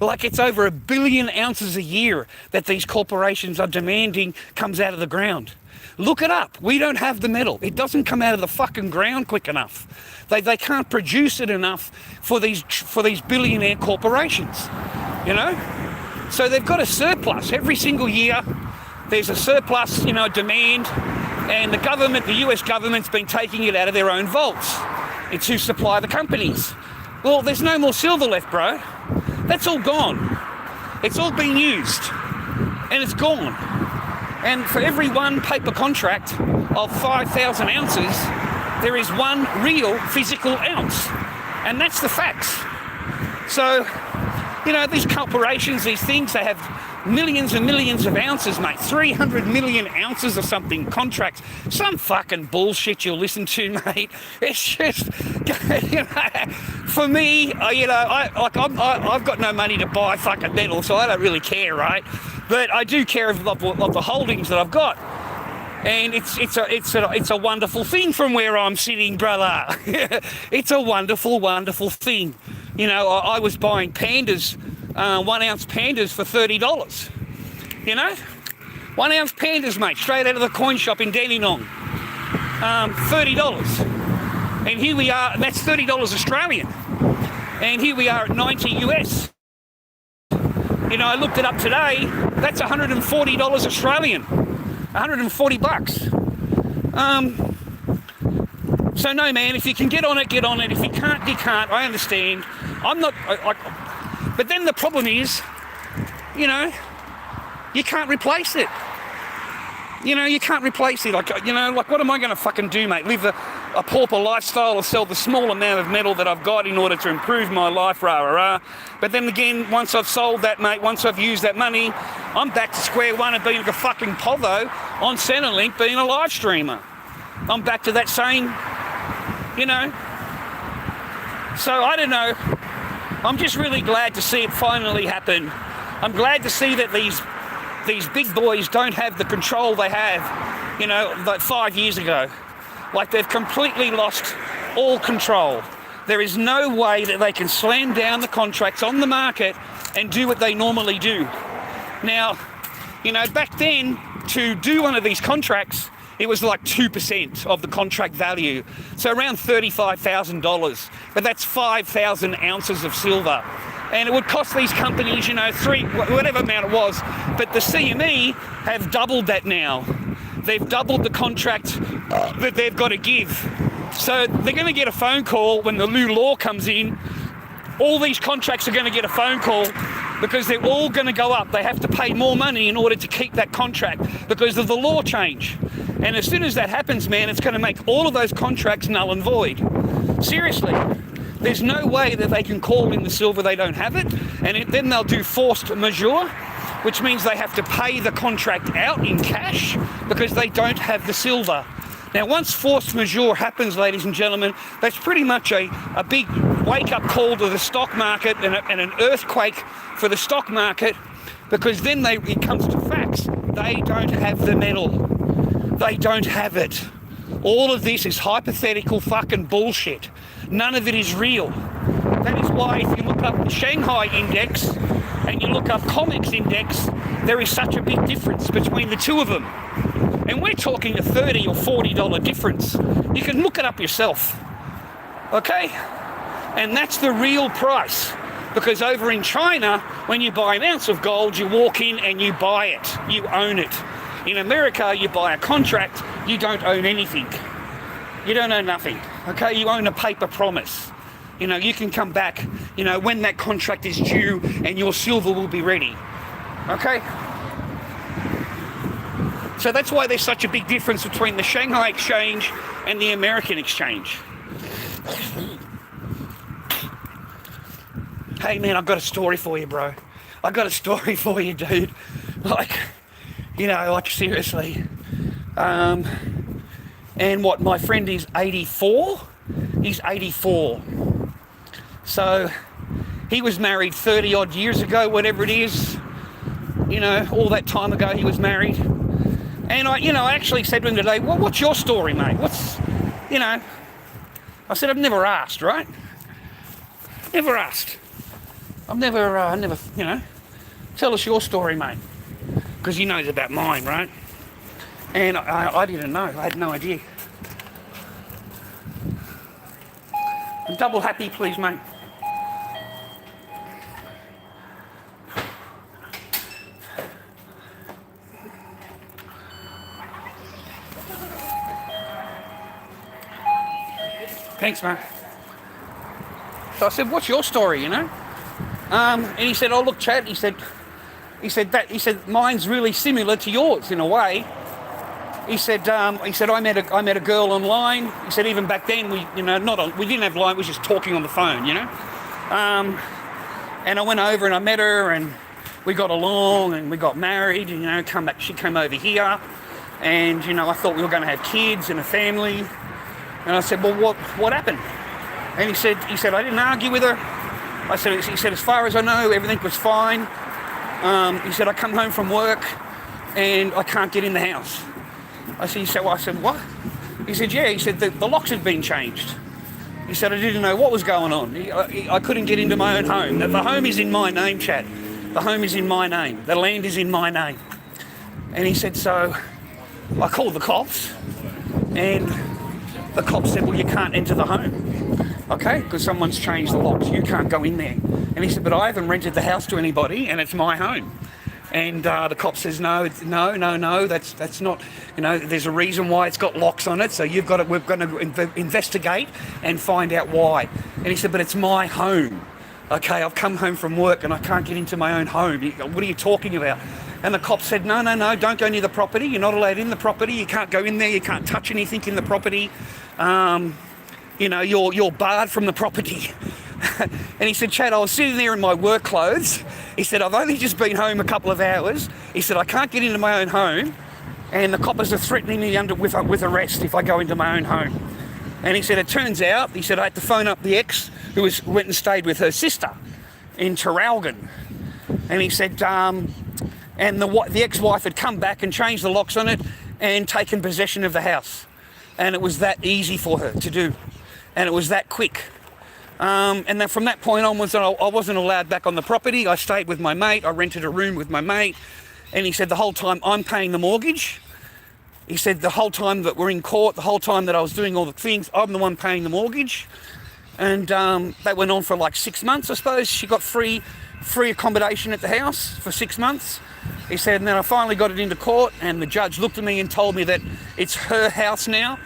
It's over 1 billion ounces a year that these corporations are demanding comes out of the ground. Look it up. We don't have the metal. It doesn't come out of the fucking ground quick enough. They can't produce it enough for these billionaire corporations, So they've got a surplus every single year. There's a surplus, demand, and the US government's been taking it out of their own vaults to supply the companies. Well, there's no more silver left, bro. That's all gone. It's all been used, and it's gone. And for every one paper contract of 5,000 ounces, there is one real physical ounce. And that's the facts. So, these corporations, these things, they have millions and millions of ounces, mate. 300 million ounces or something, contracts. Some fucking bullshit you'll listen to, mate. It's just, for me, I've got no money to buy fucking metal, so I don't really care, right? But I do care of the holdings that I've got. And it's a wonderful thing from where I'm sitting, brother. It's a wonderful, wonderful thing. I was buying pandas, 1 ounce pandas for $30. 1 ounce pandas, mate, straight out of the coin shop in Dandenong. $30. And here we are, and that's $30 Australian. And here we are at 90 US. You know, I looked it up today. That's $140 Australian, 140 bucks. So no, man, if you can get on it, get on it. If you can't, you can't. I understand. I'm not, but then the problem is, you know, you can't replace it. You know, you can't replace it. Like, you know, like what am I going to fucking do, mate? Live a pauper lifestyle or sell the small amount of metal that I've got in order to improve my life, rah, rah, rah. But then again, once I've sold that, mate, once I've used that money, I'm back to square one of being a fucking povo on Centrelink, being a live streamer. I'm back to that same, you know. So I don't know. I'm just really glad to see it finally happen. I'm glad to see that these big boys don't have the control they have, you know, like 5 years ago. Like they've completely lost all control. There is no way that they can slam down the contracts on the market and do what they normally do. Now, you know, back then, to do one of these contracts, it was like 2% of the contract value. So around $35,000, but that's 5,000 ounces of silver. And it would cost these companies, you know, whatever amount it was. But the CME have doubled that now. They've doubled the contract that they've got to give. So they're going to get a phone call when the new law comes in. All these contracts are going to get a phone call because they're all going to go up. They have to pay more money in order to keep that contract because of the law change. And as soon as that happens, man, it's going to make all of those contracts null and void. Seriously. There's no way that they can call in the silver they don't have it, and then they'll do forced majeure, which means they have to pay the contract out in cash because they don't have the silver. Now, once forced majeure happens, ladies and gentlemen, that's pretty much a big wake-up call to the stock market and an earthquake for the stock market, because then it comes to facts. They don't have the metal. They don't have it. All of this is hypothetical fucking bullshit. None of it is real. That is why if you look up the Shanghai Index and you look up COMEX Index, there is such a big difference between the two of them. And we're talking a $30 or $40 difference. You can look it up yourself. Okay? And that's the real price. Because over in China, when you buy an ounce of gold, you walk in and you buy it. You own it. In America, you buy a contract, you don't own anything. You don't own nothing, okay? You own a paper promise. You know, you can come back, you know, when that contract is due and your silver will be ready, okay? So that's why there's such a big difference between the Shanghai Exchange and the American Exchange. Hey, man, I've got a story for you, bro. I've got a story for you, dude. Like, you know, like seriously. And what, my friend is 84? He's 84. So he was married 30 odd years ago, whatever it is. You know, all that time ago he was married. And I actually said to him today, well, what's your story, mate? What's, you know, I said, I've never asked, right? Never asked. I've never, you know, tell us your story, mate. Because he knows about mine, right? And I didn't know. I had no idea. I'm double happy, please, mate. Thanks, mate. So I said, what's your story, you know? And he said, oh, look, Chad, he said, mine's really similar to yours in a way. He said, I met a girl online. He said, even back then, we didn't have line, we were just talking on the phone, you know. And I went over and I met her and we got along and we got married, and, you know, she came over here and, you know, I thought we were going to have kids and a family. And I said, well, what happened? And he said, I didn't argue with her. He said, as far as I know, everything was fine. He said, I come home from work and I can't get in the house. I said, what? He said, yeah. He said, the locks had been changed. He said, I didn't know what was going on. I couldn't get into my own home. The home is in my name, Chad. The home is in my name. The land is in my name. And he said, so I called the cops, and the cops said, well, you can't enter the home, okay, because someone's changed the locks. You can't go in there. And he said, but I haven't rented the house to anybody, and it's my home. And the cop says, no, that's not, there's a reason why it's got locks on it, so we're going to investigate and find out why. And he said, but it's my home. Okay, I've come home from work and I can't get into my own home. What are you talking about? And the cop said, no, don't go near the property. You're not allowed in the property. You can't go in there. You can't touch anything in the property. You're barred from the property. And he said, Chad, I was sitting there in my work clothes. He said, I've only just been home a couple of hours. He said, I can't get into my own home. And the coppers are threatening me with arrest if I go into my own home. And he said, it turns out, he said, I had to phone up the ex who went and stayed with her sister in Traralgon. And he said, and the ex-wife had come back and changed the locks on it and taken possession of the house. And it was that easy for her to do. And it was that quick. And then from that point onwards, I wasn't allowed back on the property. I stayed with my mate. I rented a room with my mate. And he said the whole time I'm paying the mortgage. He said the whole time that we're in court, the whole time that I was doing all the things, I'm the one paying the mortgage. And that went on for like 6 months, I suppose. She got free accommodation at the house for 6 months. He said, and then I finally got it into court, and the judge looked at me and told me that it's her house now.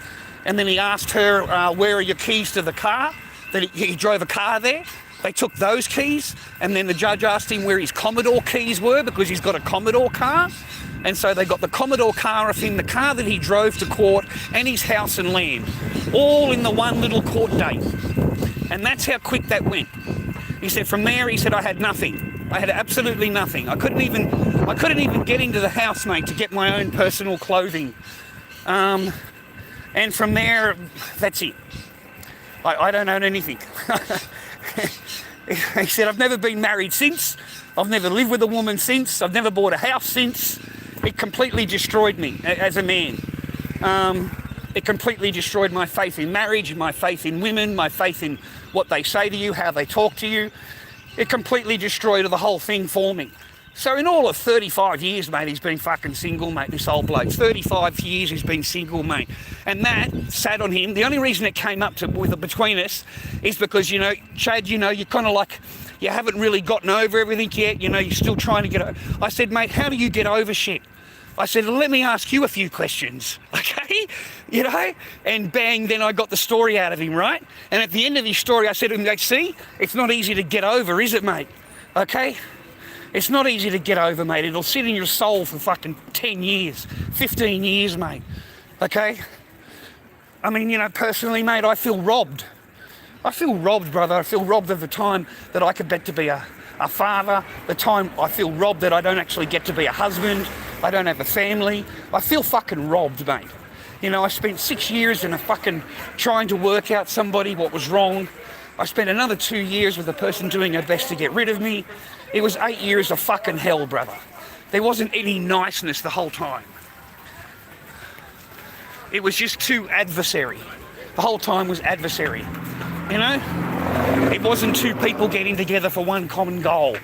And then he asked her, where are your keys to the car? That he drove a car there. They took those keys, and then the judge asked him where his Commodore keys were, because he's got a Commodore car. And so they got the Commodore car off him, the car that he drove to court, and his house and land, all in the one little court date. And that's how quick that went. He said from there, he said, I had nothing. I had absolutely nothing. I couldn't even get into the house, mate, to get my own personal clothing. And from there, that's it. I don't own anything. He said, I've never been married since. I've never lived with a woman since. I've never bought a house since. It completely destroyed me as a man. It completely destroyed my faith in marriage, my faith in women, my faith in what they say to you, how they talk to you. It completely destroyed the whole thing for me. So in all of 35 years, mate, he's been fucking single, mate, this old bloke. 35 years he's been single, mate. And that sat on him. The only reason it came up between us is because, Chad, you're kind of like, you haven't really gotten over everything yet. You're still trying to get over. I said, mate, how do you get over shit? I said, let me ask you a few questions, okay? And bang, then I got the story out of him, right? And at the end of his story, I said to him, see, it's not easy to get over, is it, mate? Okay? It's not easy to get over, mate. It'll sit in your soul for fucking 10 years, 15 years, mate. Okay? I mean, personally, mate, I feel robbed. I feel robbed, brother. I feel robbed of the time that I could get to be a father, the time I feel robbed that I don't actually get to be a husband, I don't have a family. I feel fucking robbed, mate. I spent 6 years in a fucking trying to work out somebody what was wrong. I spent another 2 years with a person doing her best to get rid of me. It was 8 years of fucking hell, brother. There wasn't any niceness the whole time. It was just too adversary. The whole time was adversary. It wasn't two people getting together for one common goal.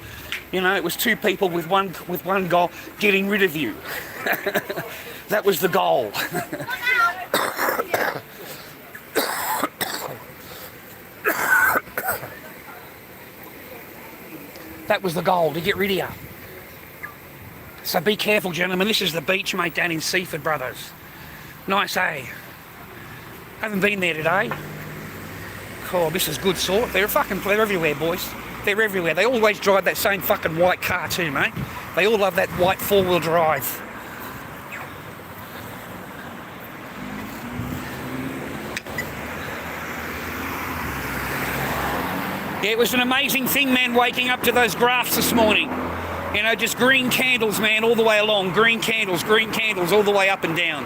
It was two people with one goal, getting rid of you. That was the goal. That was the goal, to get rid of you. So be careful, gentlemen. This is the beach, mate, down in Seaford, brothers. Nice, eh? Haven't been there today. Oh, this is good sort. They're everywhere, boys. They're everywhere. They always drive that same fucking white car too, mate. They all love that white four-wheel drive. Yeah, it was an amazing thing, man, waking up to those graphs this morning. Just green candles, man, all the way along. Green candles all the way up and down.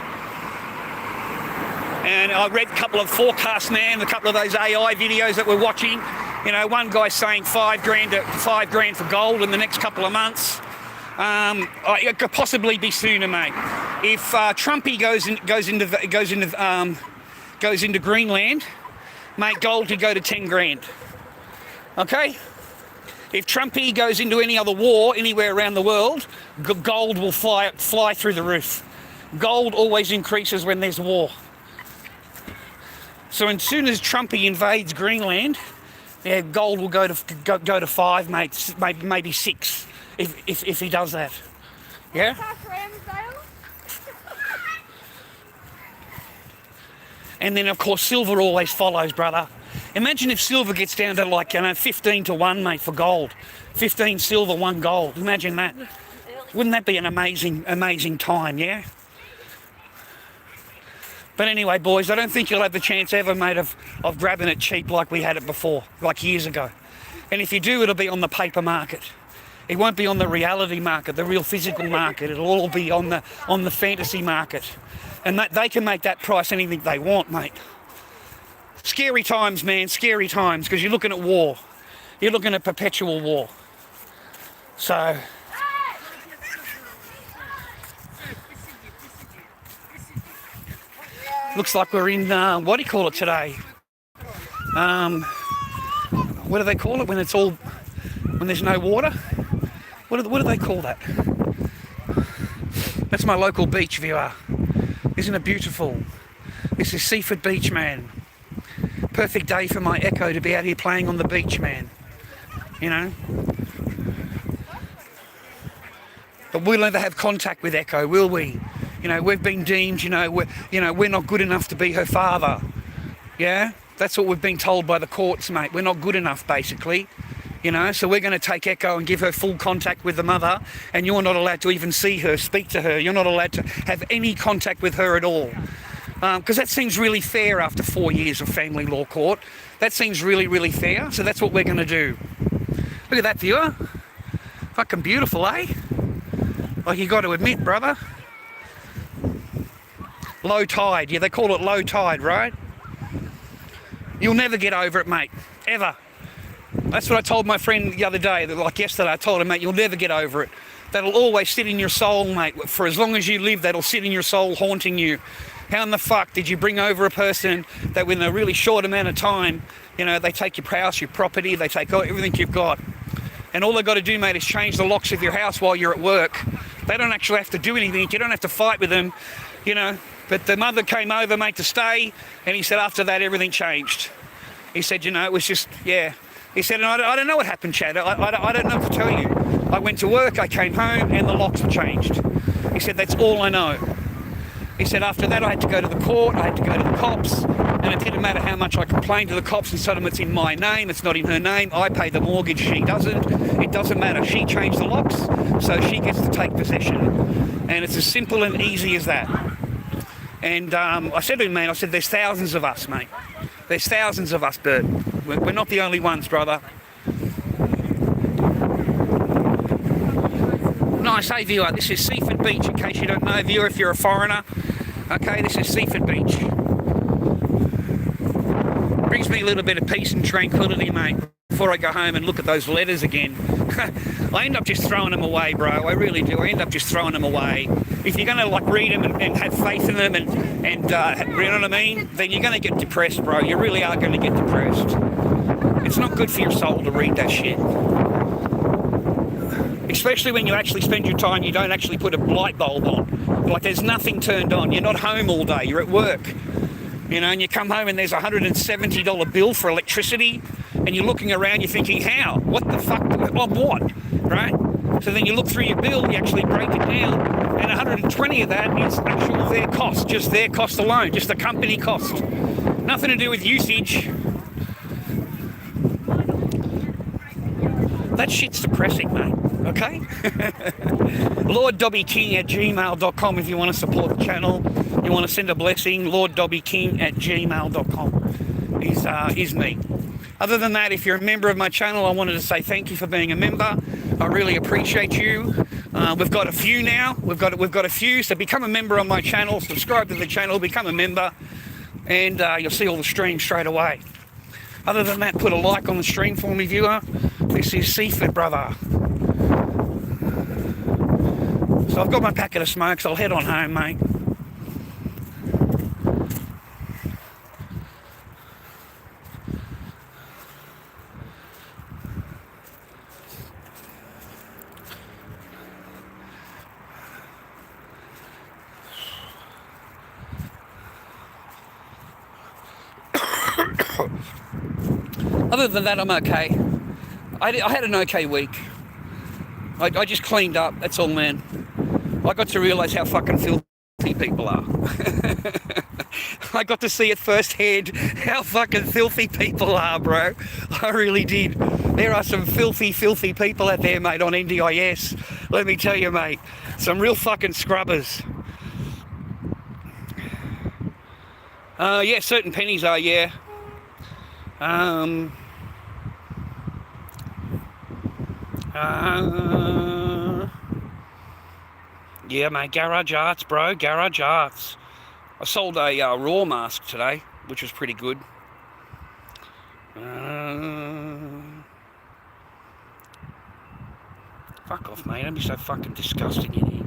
And I read a couple of forecasts, man, a couple of those AI videos that we're watching. One guy saying $5,000 for gold in the next couple of months. It could possibly be sooner, mate. If Trumpy goes into Greenland, mate, gold could go to 10 grand. Okay? If Trumpy goes into any other war anywhere around the world, gold will fly through the roof. Gold always increases when there's war. So as soon as Trumpy invades Greenland, Yeah, gold will go to 5, mate. Maybe 6 if he does that. Yeah. And then of course silver always follows, brother. Imagine if silver gets down to like 15 to 1, mate, for gold. 15 silver, 1 gold. Imagine that. Wouldn't that be an amazing time? Yeah. But anyway, boys, I don't think you'll have the chance ever, mate, of grabbing it cheap like we had it before, like years ago. And if you do, it'll be on the paper market. It won't be on the reality market, the real physical market. It'll all be on the fantasy market. And they can make that price anything they want, mate. Scary times, man, scary times, because you're looking at war. You're looking at perpetual war. So... looks like we're in, what do you call it today? What do they call it when it's all, when there's no water? What do they call that? That's my local beach, viewer. Isn't it beautiful? This is Seaford Beach, man. Perfect day for my Echo to be out here playing on the beach, man. You know? But we'll never have contact with Echo, will we? You know, we've been deemed, we're not good enough to be her father. Yeah? That's what we've been told by the courts, mate. We're not good enough, basically. You know, so we're going to take Echo and give her full contact with the mother, and you're not allowed to even see her, speak to her. You're not allowed to have any contact with her at all. Because that seems really fair after 4 years of family law court. That seems really, really fair. So that's what we're going to do. Look at that, viewer. Fucking beautiful, eh? Like, you got to admit, brother. Low tide. Yeah, they call it low tide, right? You'll never get over it, mate. Ever. That's what I told my friend the other day. Like yesterday, I told him, mate, you'll never get over it. That'll always sit in your soul, mate. For as long as you live, that'll sit in your soul, haunting you. How in the fuck did you bring over a person that within a really short amount of time, they take your house, your property, they take everything you've got. And all they've got to do, mate, is change the locks of your house while you're at work. They don't actually have to do anything. You don't have to fight with them, But the mother came over, mate, to stay, and he said after that everything changed. He said, it was just, yeah. He said, and I don't know what happened, Chad. I don't know what to tell you. I went to work, I came home, and the locks were changed. He said, that's all I know. He said, after that I had to go to the court, I had to go to the cops, and it didn't matter how much I complained to the cops and told them it's in my name, it's not in her name, I pay the mortgage, she doesn't. It doesn't matter, she changed the locks, so she gets to take possession. And it's as simple and easy as that. And I said to him, man, there's thousands of us, mate. There's thousands of us, Bert. We're not the only ones, brother. Nice, hey, viewer, this is Seaford Beach, in case you don't know, viewer, if you're a foreigner. Okay, this is Seaford Beach. Brings me a little bit of peace and tranquility, mate, before I go home and look at those letters again. I end up just throwing them away, bro. I really do. I end up just throwing them away. If you're going to read them and have faith in them and you know what I mean, then you're going to get depressed, bro. You really are going to get depressed. It's not good for your soul to read that shit. Especially when you actually spend your time, you don't actually put a light bulb on. Like there's nothing turned on. You're not home all day. You're at work. And you come home and there's a $170 bill for electricity, and you're looking around, you're thinking, how? What the fuck? On what? Right? So then you look through your bill, you actually break it down, and 120 of that is actual their cost, just their cost alone, just the company cost. Nothing to do with usage. That shit's depressing, mate. Okay? lorddobbyking@gmail.com if you want to support the channel. You want to send a blessing, lorddobbyking@gmail.com is me. Other than that, if you're a member of my channel, I wanted to say thank you for being a member. I really appreciate you. We've got a few now. We've got a few. So become a member on my channel. Subscribe to the channel. Become a member, and you'll see all the streams straight away. Other than that, put a like on the stream for me, viewer. This is Seaford, brother. So I've got my packet of smokes. I'll head on home, mate. Other than that, I'm okay. I had an okay week. I just cleaned up, that's all, man. I got to realise how fucking filthy people are. I got to see it firsthand how fucking filthy people are, bro. I really did. There are some filthy, filthy people out there, mate, on NDIS. Let me tell you, mate. Some real fucking scrubbers. Yeah, certain pennies are, yeah. Yeah, mate, garage arts, bro, garage arts. I sold a raw mask today, which was pretty good. Fuck off, mate. Don't be so fucking disgusting in here.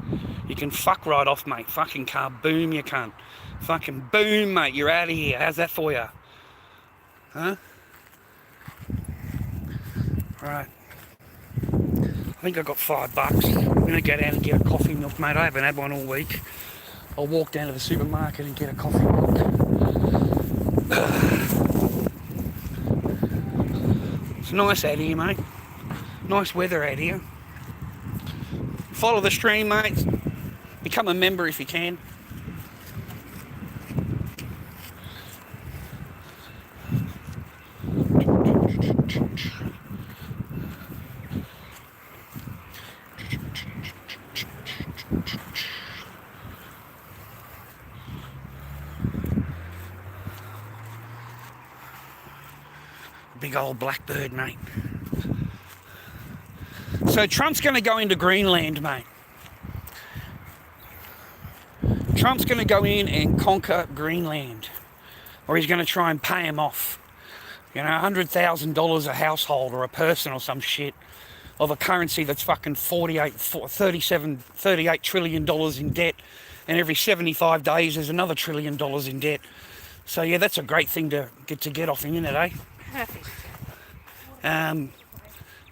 You can fuck right off, mate. Fucking car, boom, you cunt. Fucking boom, mate. You're out of here. How's that for you? Huh? Right. I think I got $5. I'm going to go down and get a coffee milk, mate. I haven't had one all week. I'll walk down to the supermarket and get a coffee milk. It's nice out here, mate. Nice weather out here. Follow the stream, mate. Become a member if you can. Big old blackbird, mate. So Trump's going to go into Greenland, mate. Trump's going to go in and conquer Greenland. Or he's going to try and pay him off. You know, $100,000 a household or a person or some shit of a currency that's fucking $38 trillion in debt. And every 75 days there's another $1 trillion in debt. So yeah, that's a great thing to get off him, isn't it, eh? Perfect.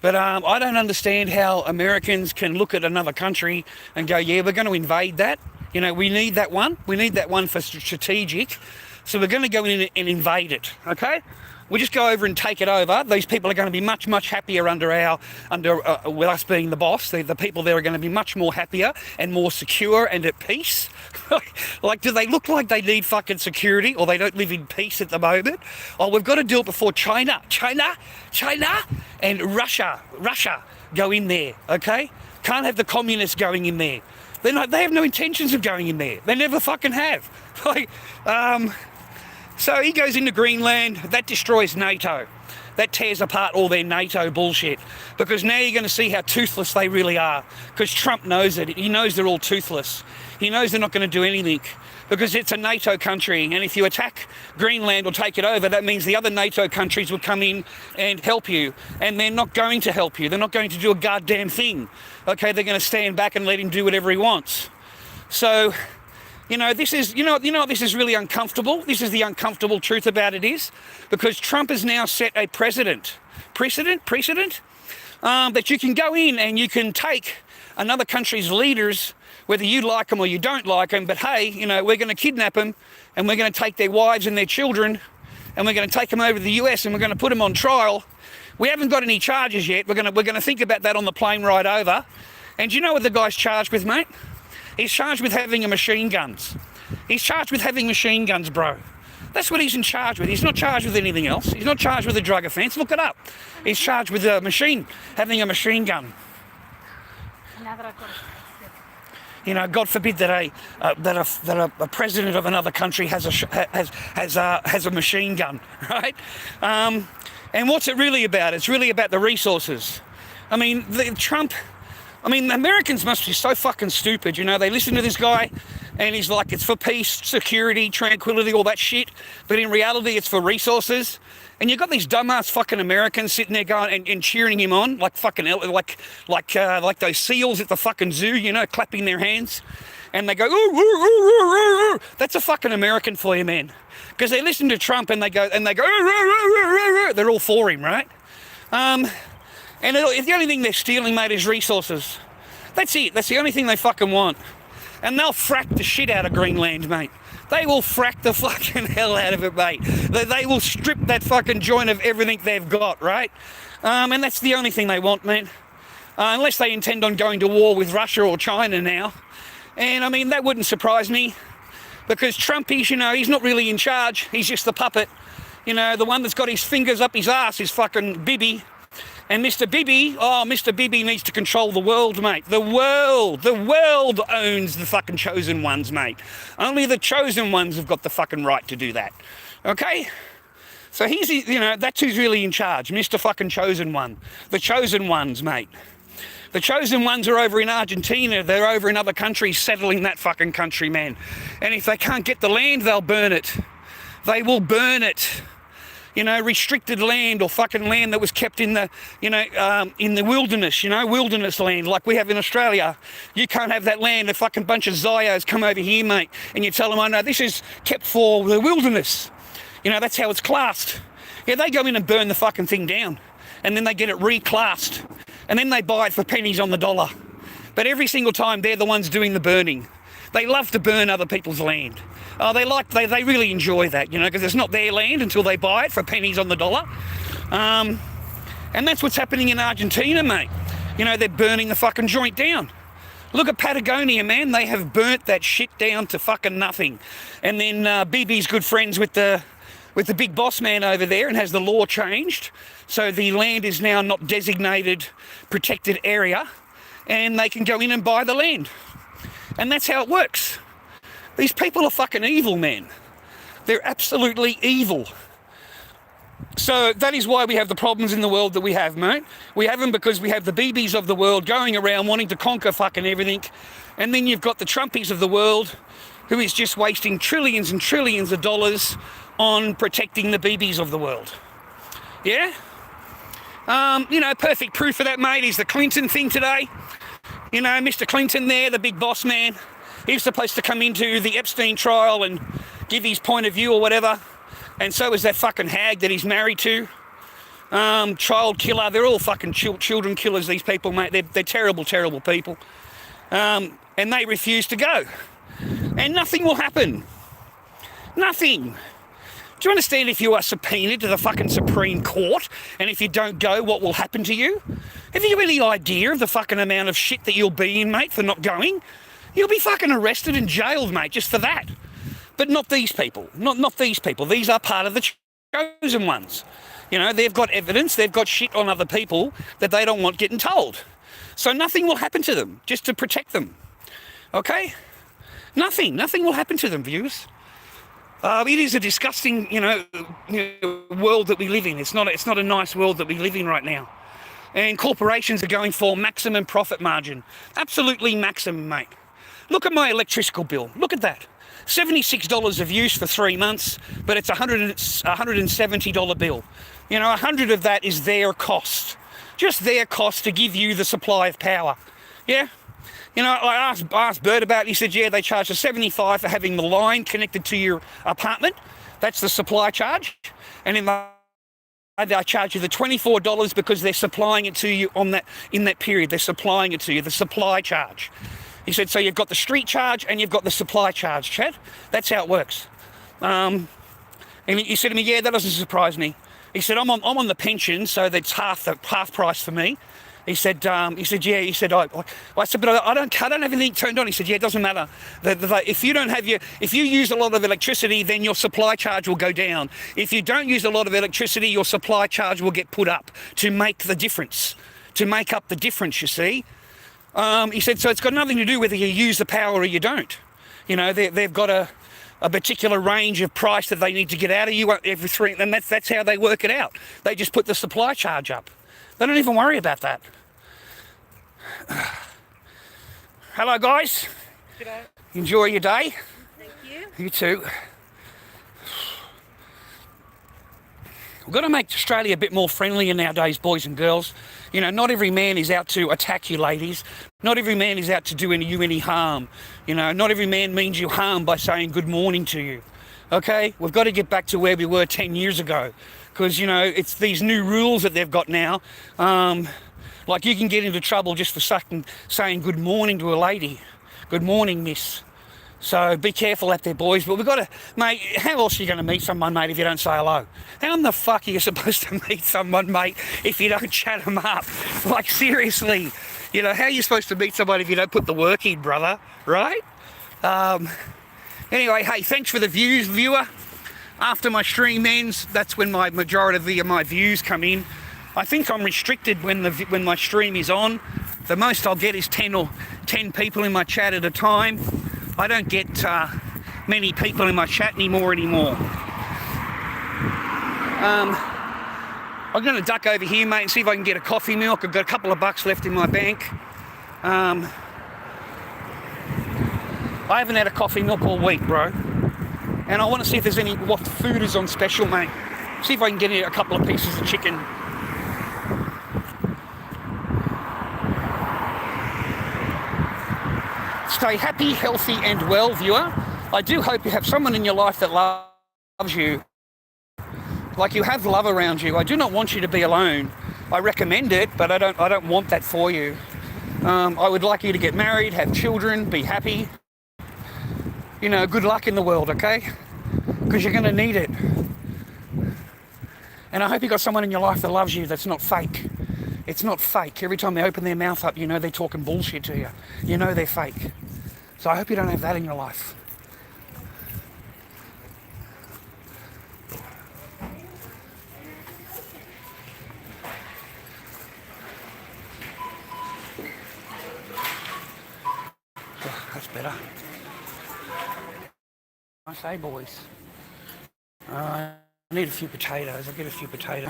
But I don't understand how Americans can look at another country and go, yeah, we're going to invade that. You know, we need that one. We need that one for strategic. So we're going to go in and invade it, okay? We just go over and take it over. These people are going to be much, much happier with us being the boss. The people there are going to be much more happier and more secure and at peace. Like, do they look like they need fucking security or they don't live in peace at the moment? Oh, we've got to do it before China and Russia go in there, okay? Can't have the communists going in there. They have no intentions of going in there. They never fucking have. So he goes into Greenland. That destroys NATO. That tears apart all their NATO bullshit. Because now you're going to see how toothless they really are. Because Trump knows it. He knows they're all toothless. He knows they're not going to do anything. Because it's a NATO country. And if you attack Greenland or take it over, that means the other NATO countries will come in and help you. And they're not going to help you. They're not going to do a goddamn thing. Okay, they're going to stand back and let him do whatever he wants. So, you know, this is, this is really uncomfortable. This is the uncomfortable truth about it is, because Trump has now set a precedent that you can go in and you can take another country's leaders, whether you like them or you don't like them, but hey, you know, we're going to kidnap them and we're going to take their wives and their children and we're going to take them over to the US and we're going to put them on trial. We haven't got any charges yet. We're going to think about that on the plane ride over. And do you know what the guy's charged with, mate? He's charged with having machine guns. He's charged with having machine guns, bro. That's what he's in charge with. He's not charged with anything else. He's not charged with a drug offence. Look it up. He's charged with having a machine gun. You know, God forbid that a president of another country has a machine gun, right? And what's it really about? It's really about the resources. I mean, the Americans must be so fucking stupid, you know. They listen to this guy and he's like, it's for peace, security, tranquility, all that shit. But in reality, it's for resources. And you've got these dumbass fucking Americans sitting there going and cheering him on like fucking, like those seals at the fucking zoo, you know, clapping their hands. And they go, ooh, ooh, ooh, ooh, ooh. That's a fucking American for you, man. Because they listen to Trump and they go, ooh, ooh, ooh, ooh, ooh. They're all for him, right? And the only thing they're stealing, mate, is resources. That's it. That's the only thing they fucking want. and they'll frack the shit out of Greenland, mate. They will frack the fucking hell out of it, mate. They will strip that fucking joint of everything they've got, right? And that's the only thing they want, man. Unless they intend on going to war with Russia or China now. And, I mean, that wouldn't surprise me. Because Trump, he's not really in charge. He's just the puppet. The one that's got his fingers up his ass is fucking Bibi. And Mr. Bibi needs to control the world, mate. The world owns the fucking chosen ones, mate. Only the chosen ones have got the fucking right to do that. Okay? So he's, that's who's really in charge. Mr. fucking chosen one. The chosen ones, mate. The chosen ones are over in Argentina. They're over in other countries settling that fucking country, man. And if they can't get the land, they'll burn it. They will burn it. Restricted land or fucking land that was kept in the, in the wilderness, wilderness land like we have in Australia. You can't have that land. A fucking bunch of Zios come over here, mate, and you tell them, oh no, this is kept for the wilderness. That's how it's classed. Yeah, they go in and burn the fucking thing down, and then they get it reclassed, and then they buy it for pennies on the dollar. But every single time, they're the ones doing the burning. They love to burn other people's land. Oh, they really enjoy that, because it's not their land until they buy it for pennies on the dollar. And that's what's happening in Argentina, mate. They're burning the fucking joint down. Look at Patagonia, man. They have burnt that shit down to fucking nothing. And then Bibi's good friends with the big boss man over there and has the law changed. So the land is now not designated protected area, and they can go in and buy the land. And that's how it works. These people are fucking evil, man. They're absolutely evil. So that is why we have the problems in the world that we have, mate. We have them because we have the BBs of the world going around wanting to conquer fucking everything. And then you've got the Trumpies of the world who is just wasting trillions and trillions of dollars on protecting the BBs of the world. Yeah? Perfect proof of that, mate, is the Clinton thing today. Mr. Clinton there, the big boss man, he was supposed to come into the Epstein trial and give his point of view or whatever. And so is that fucking hag that he's married to. Child killer. They're all fucking children killers, these people, mate. They're terrible, terrible people. And they refuse to go. And nothing will happen. Nothing. Do you understand if you are subpoenaed to the fucking Supreme Court and if you don't go, what will happen to you? Have you any idea of the fucking amount of shit that you'll be in, mate, for not going? You'll be fucking arrested and jailed, mate, just for that. But not these people. Not these people. These are part of the chosen ones. They've got evidence, they've got shit on other people that they don't want getting told. So nothing will happen to them, just to protect them. Okay? Nothing will happen to them, viewers. It is a disgusting, world that we live in. It's not a nice world that we live in right now. And corporations are going for maximum profit margin. Absolutely maximum, mate. Look at my electrical bill. Look at that. $76 of use for 3 months, but it's a $170 bill. 100 of that is their cost. Just their cost to give you the supply of power. Yeah? I asked Bert about it. He said, yeah, they charge a $75 for having the line connected to your apartment. That's the supply charge. And they charge you the $24 because they're supplying it to you in that period. They're supplying it to you, the supply charge. He said, so you've got the street charge and you've got the supply charge, Chad. That's how it works. And he said to me, yeah, that doesn't surprise me. He said, I'm on the pension, so that's half price for me. He said, yeah. He said, I said, but I don't have anything turned on. He said, yeah, it doesn't matter. If you use a lot of electricity, then your supply charge will go down. If you don't use a lot of electricity, your supply charge will get put up to make the difference, to make up the difference. You see. He said, so it's got nothing to do whether you use the power or you don't. They've got a particular range of price that they need to get out of you every 3, and that's how they work it out. They just put the supply charge up. They don't even worry about that. Hello, guys. G'day. Enjoy your day. Thank you. You too. We've got to make Australia a bit more friendlier nowadays, boys and girls. Not every man is out to attack you, ladies. Not every man is out to do you any harm. Not every man means you harm by saying good morning to you. Okay? We've got to get back to where we were 10 years ago. Because, it's these new rules that they've got now. Like you can get into trouble just for saying good morning to a lady. Good morning, miss. So be careful out there, boys. But we've got to, mate, how else are you going to meet someone, mate, if you don't say hello? How in the fuck are you supposed to meet someone, mate, if you don't chat them up? Like, seriously, you know, how are you supposed to meet someone if you don't put the work in, brother? Right? Anyway, hey, thanks for the views, viewer. After my stream ends, that's when my majority of my views come in. I think I'm restricted when my stream is on. The most I'll get is 10 people in my chat at a time. I don't get many people in my chat anymore. I'm going to duck over here, mate, and see if I can get a coffee milk. I've got a couple of bucks left in my bank. I haven't had a coffee milk all week, bro. And I want to see if there's what food is on special, mate. See if I can get a couple of pieces of chicken. Stay happy, healthy and well, viewer. I do hope you have someone in your life that loves you. Like, you have love around you. I do not want you to be alone. I recommend it, but I don't want that for you. I would like you to get married, have children, be happy. You know, good luck in the world, okay? Because you're going to need it. And I hope you got someone in your life that loves you that's not fake. It's not fake. Every time they open their mouth up, you know they're talking bullshit to you. You know they're fake. So I hope you don't have that in your life. Oh, that's better. I say, boys. I need a few potatoes. I'll get a few potatoes.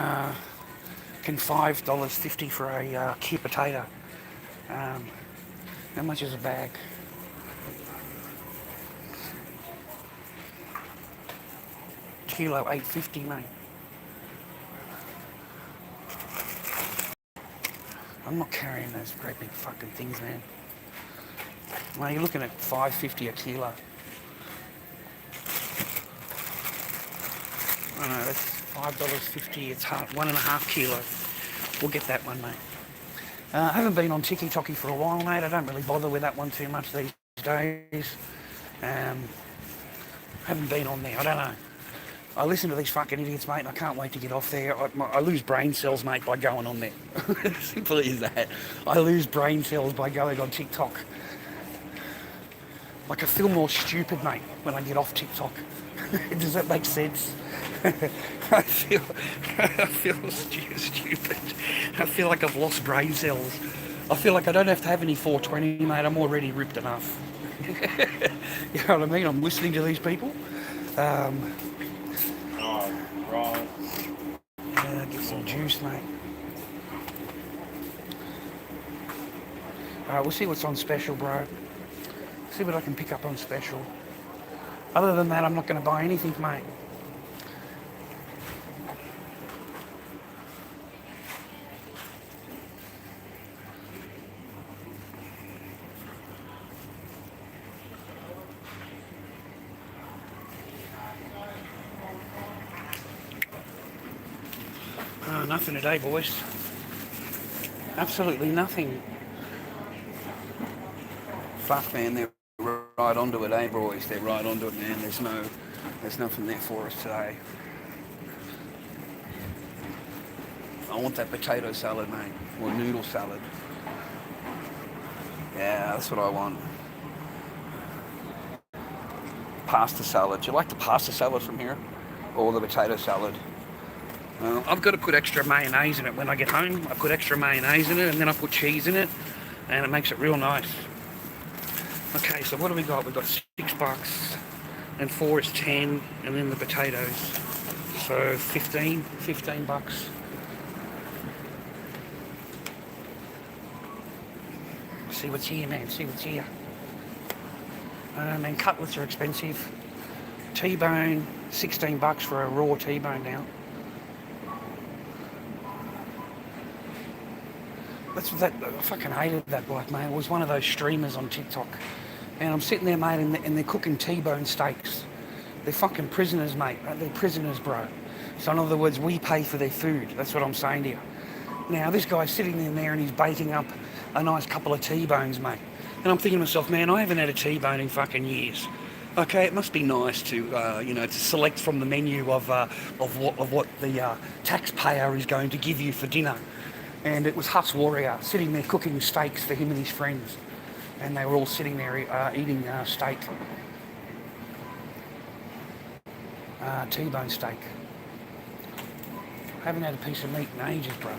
Can $5.50 for a cute potato. How much is a bag? Kilo $8.50, mate. I'm not carrying those great big fucking things, man. Well, you're looking at $5.50 a kilo. I know, that's $5.50. It's 1.5 kilo. We'll get that one, mate. I haven't been on TikTok for a while, mate. I don't really bother with that one too much these days. Haven't been on there. I don't know. I listen to these fucking idiots, mate, and I can't wait to get off there. I lose brain cells, mate, by going on there. Simple as that. I lose brain cells by going on TikTok. Like, I feel more stupid, mate, when I get off TikTok. Does that make sense? I feel stupid. I feel like I've lost brain cells. I feel like I don't have to have any 420, mate. I'm already ripped enough. You know what I mean? I'm listening to these people. Right. Get some juice, mate. Alright, we'll see what's on special, bro. See what I can pick up on special. Other than that, I'm not going to buy anything, mate. Nothing today, boys. Absolutely nothing. Fuck, man, they're right onto it, eh, boys? They're right onto it, man. There's nothing there for us today. I want that potato salad, mate, or noodle salad. Yeah, that's what I want. Pasta salad. Do you like the pasta salad from here? Or the potato salad? I've got to put extra mayonnaise in it when I get home. I put extra mayonnaise in it, and then I put cheese in it, and it makes it real nice. Okay, so what do we got? We've got $6, and 4 is 10, and then the potatoes. So 15 bucks. See what's here, man. See what's here. And cutlets are expensive. T-bone, 16 bucks for a raw T-bone now. I fucking hated that bloke, mate. It was one of those streamers on TikTok. And I'm sitting there, mate, and they're cooking T-bone steaks. They're fucking prisoners, mate. They're prisoners, bro. So in other words, we pay for their food. That's what I'm saying to you. Now, this guy's sitting in there and he's baking up a nice couple of T-bones, mate. And I'm thinking to myself, man, I haven't had a T-bone in fucking years. Okay, it must be nice to, to select from the menu of what the taxpayer is going to give you for dinner. And it was Huss Warrior sitting there cooking steaks for him and his friends. And they were all sitting there eating steak. T-bone steak. I haven't had a piece of meat in ages, brother.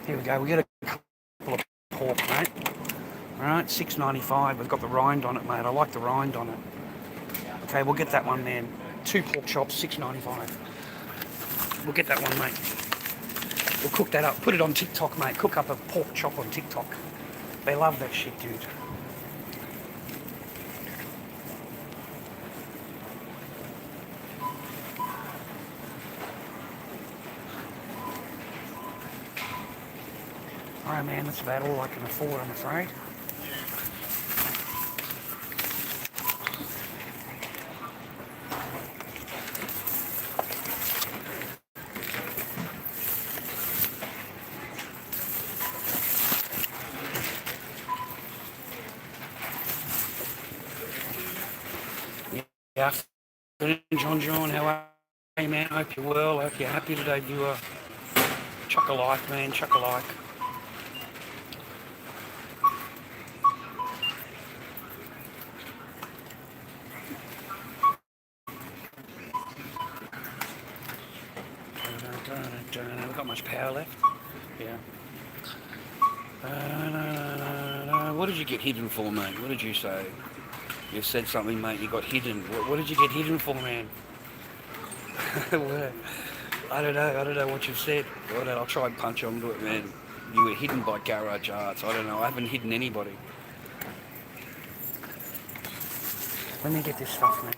Here we go, we get a couple of pork, mate. Alright, $6.95. We've got the rind on it, mate. I like the rind on it. Okay, we'll get that one, man. 2 pork chops, $6.95. We'll get that one, mate. We'll cook that up. Put it on TikTok, mate. Cook up a pork chop on TikTok. They love that shit, dude. Alright, man, that's about all I can afford, I'm afraid. Yeah, John, how are you, man? Hope you're well. Hope you're happy today, viewer. Chuck a like, man, chuck a like. We've got much power left. Yeah. What did you get hidden for, mate? What did you say? You said something, mate. You got hidden. What did you get hidden for, man? I don't know what you've said. I'll try and punch onto it, man. You were hidden by Garage Arts. I don't know. I haven't hidden anybody. Let me get this stuff, man.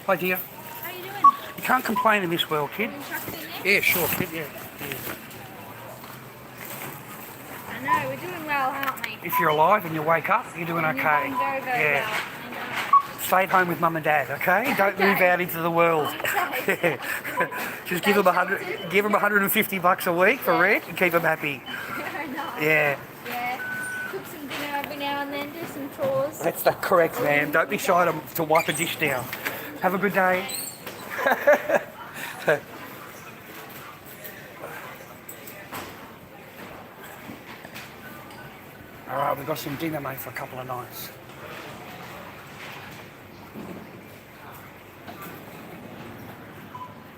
Hi, dear. How you doing? You can't complain in this world, kid. Yeah, sure, kid, yeah. I know, we're doing well, aren't we? If you're alive and you wake up, you're doing okay. You're doing very Yeah. well. Stay at home with mum and dad, okay? Don't move out into the world. Okay. Just give them $150 a week for rent and keep them happy. I know. Yeah, Yeah. Cook some dinner every now and then, do some chores. that's the correct, man. Don't be shy to wipe a dish down. Have a good day. Alright, we've got some dinner, mate, for a couple of nights.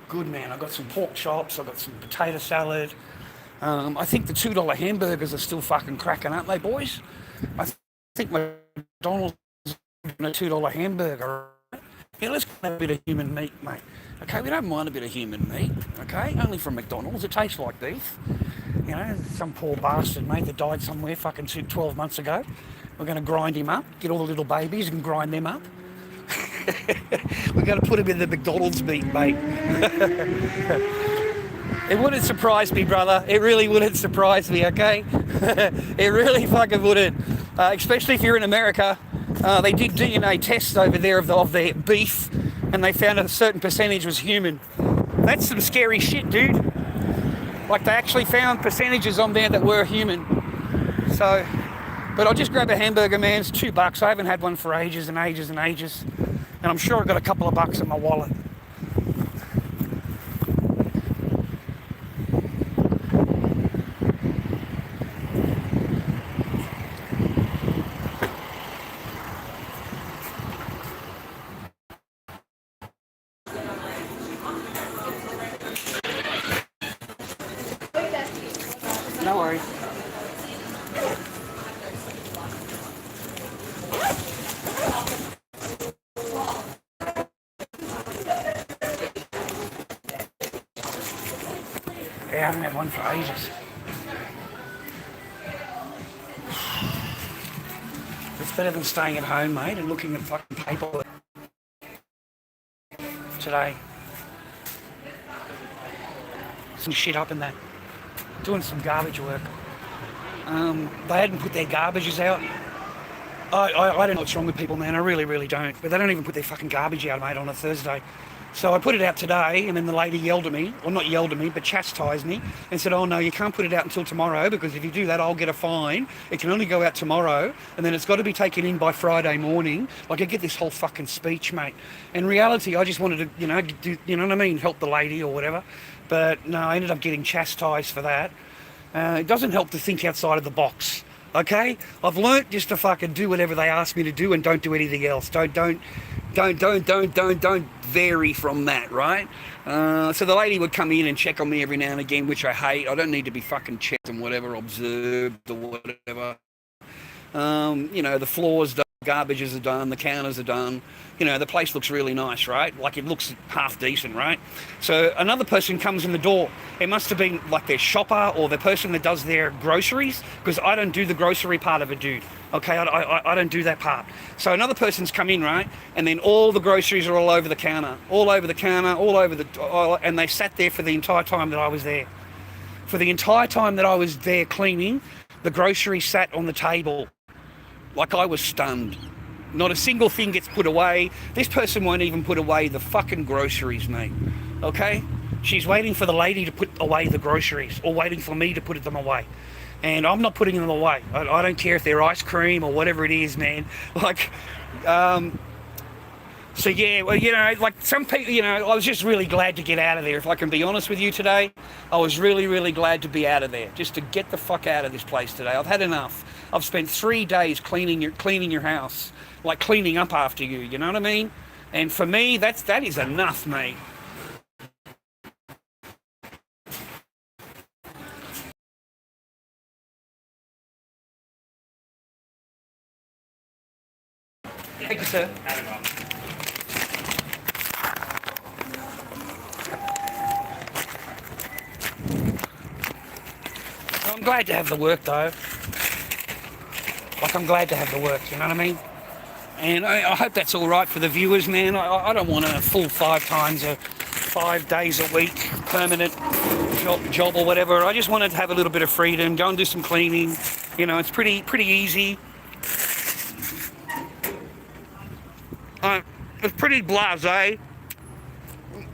Good, man. I've got some pork chops, I've got some potato salad. I think the $2 hamburgers are still fucking cracking, aren't they, boys? I think McDonald's is a $2 hamburger. Yeah, let's have a bit of human meat, mate. Okay, we don't mind a bit of human meat, okay? Only from McDonald's. It tastes like beef. You know, some poor bastard, mate, that died somewhere fucking 12 months ago. We're going to grind him up, get all the little babies and grind them up. We're going to put him in the McDonald's meat, mate. It wouldn't surprise me, brother. It really wouldn't surprise me, okay? It really fucking wouldn't. Especially if you're in America. They did DNA tests over there of their beef, and they found a certain percentage was human. That's some scary shit, dude. Like, they actually found percentages on there that were human. So, but I'll just grab a hamburger, man. It's $2. I haven't had one for ages and ages and ages. And I'm sure I've got a couple of bucks in my wallet. No worries. Yeah, I haven't had one for ages. It's better than staying at home, mate, and looking at fucking paper today. Some shit up in there. Doing some garbage work. They hadn't put their garbages out. I don't know what's wrong with people, man. I really, really don't. But they don't even put their fucking garbage out, mate, on a Thursday. So I put it out today, and then the lady yelled at me, or not yelled at me, but chastised me, and said, oh no, you can't put it out until tomorrow, because if you do that, I'll get a fine. It can only go out tomorrow, and then it's got to be taken in by Friday morning. Like, I get this whole fucking speech, mate. In reality, I just wanted to, do, you know what I mean, help the lady or whatever. But no, I ended up getting chastised for that. It doesn't help to think outside of the box. Okay? I've learnt just to fucking do whatever they ask me to do and don't do anything else. Don't vary from that, right? So the lady would come in and check on me every now and again, which I hate. I don't need to be fucking checked and whatever, observed or whatever. The floors done, garbages are done, the counters are done. The place looks really nice, right? Like, it looks half decent, right? So another person comes in the door. It must have been like their shopper or the person that does their groceries, because I don't do the grocery part of it, dude. Okay, I don't do that part. So another person's come in, right? And then all the groceries are all over the counter, and they sat there for the entire time that I was there. For the entire time that I was there cleaning, the groceries sat on the table. Like, I was stunned. Not a single thing gets put away. This person won't even put away the fucking groceries, mate. Okay? She's waiting for the lady to put away the groceries, or waiting for me to put them away. And I'm not putting them away. I don't care if they're ice cream or whatever it is, man. Like, so yeah, well, like some people, I was just really glad to get out of there. If I can be honest with you today, I was really, really glad to be out of there. Just to get the fuck out of this place today. I've had enough. I've spent 3 days cleaning your house, like cleaning up after you. You know what I mean? And for me, that is enough, mate. Thank you, sir. I'm glad to have the work, though. Like, I'm glad to have the work, you know what I mean? And I hope that's all right for the viewers, man. I don't want a full 5 days a week permanent job or whatever. I just wanted to have a little bit of freedom, go and do some cleaning. It's pretty easy. It's pretty blasé.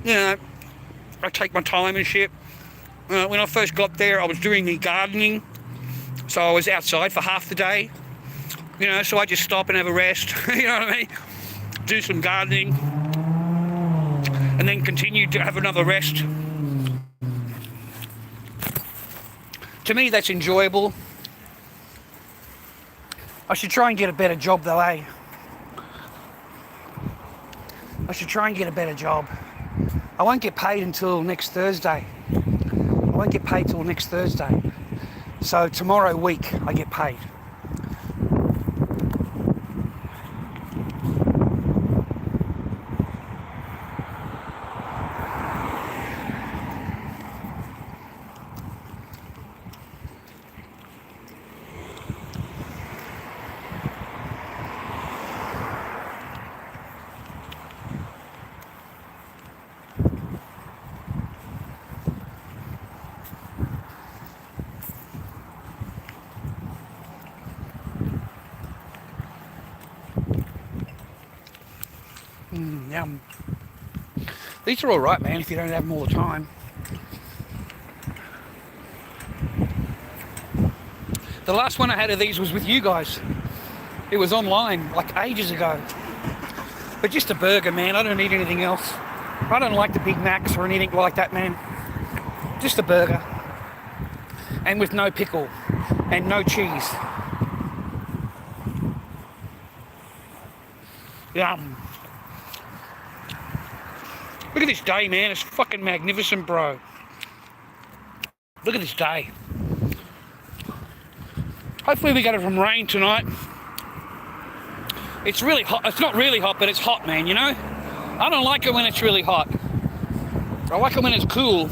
I take my time and shit. When I first got there, I was doing the gardening, so I was outside for half the day. So I just stop and have a rest. You know what I mean? Do some gardening, and then continue to have another rest. To me, that's enjoyable. I should try and get a better job, though, eh? I should try and get a better job. I won't get paid until next Thursday. So tomorrow week, I get paid. Yum. These are all right, man, if you don't have them all the time. The last one I had of these was with you guys. It was online, like ages ago. But just a burger, man. I don't need anything else. I don't like the Big Macs or anything like that, man. Just a burger. And with no pickle. And no cheese. Yum. Look at this day, man. It's fucking magnificent, bro. Look at this day. Hopefully we get it from rain tonight. It's really hot. It's not really hot, but it's hot, man, I don't like it when it's really hot. I like it when it's cool.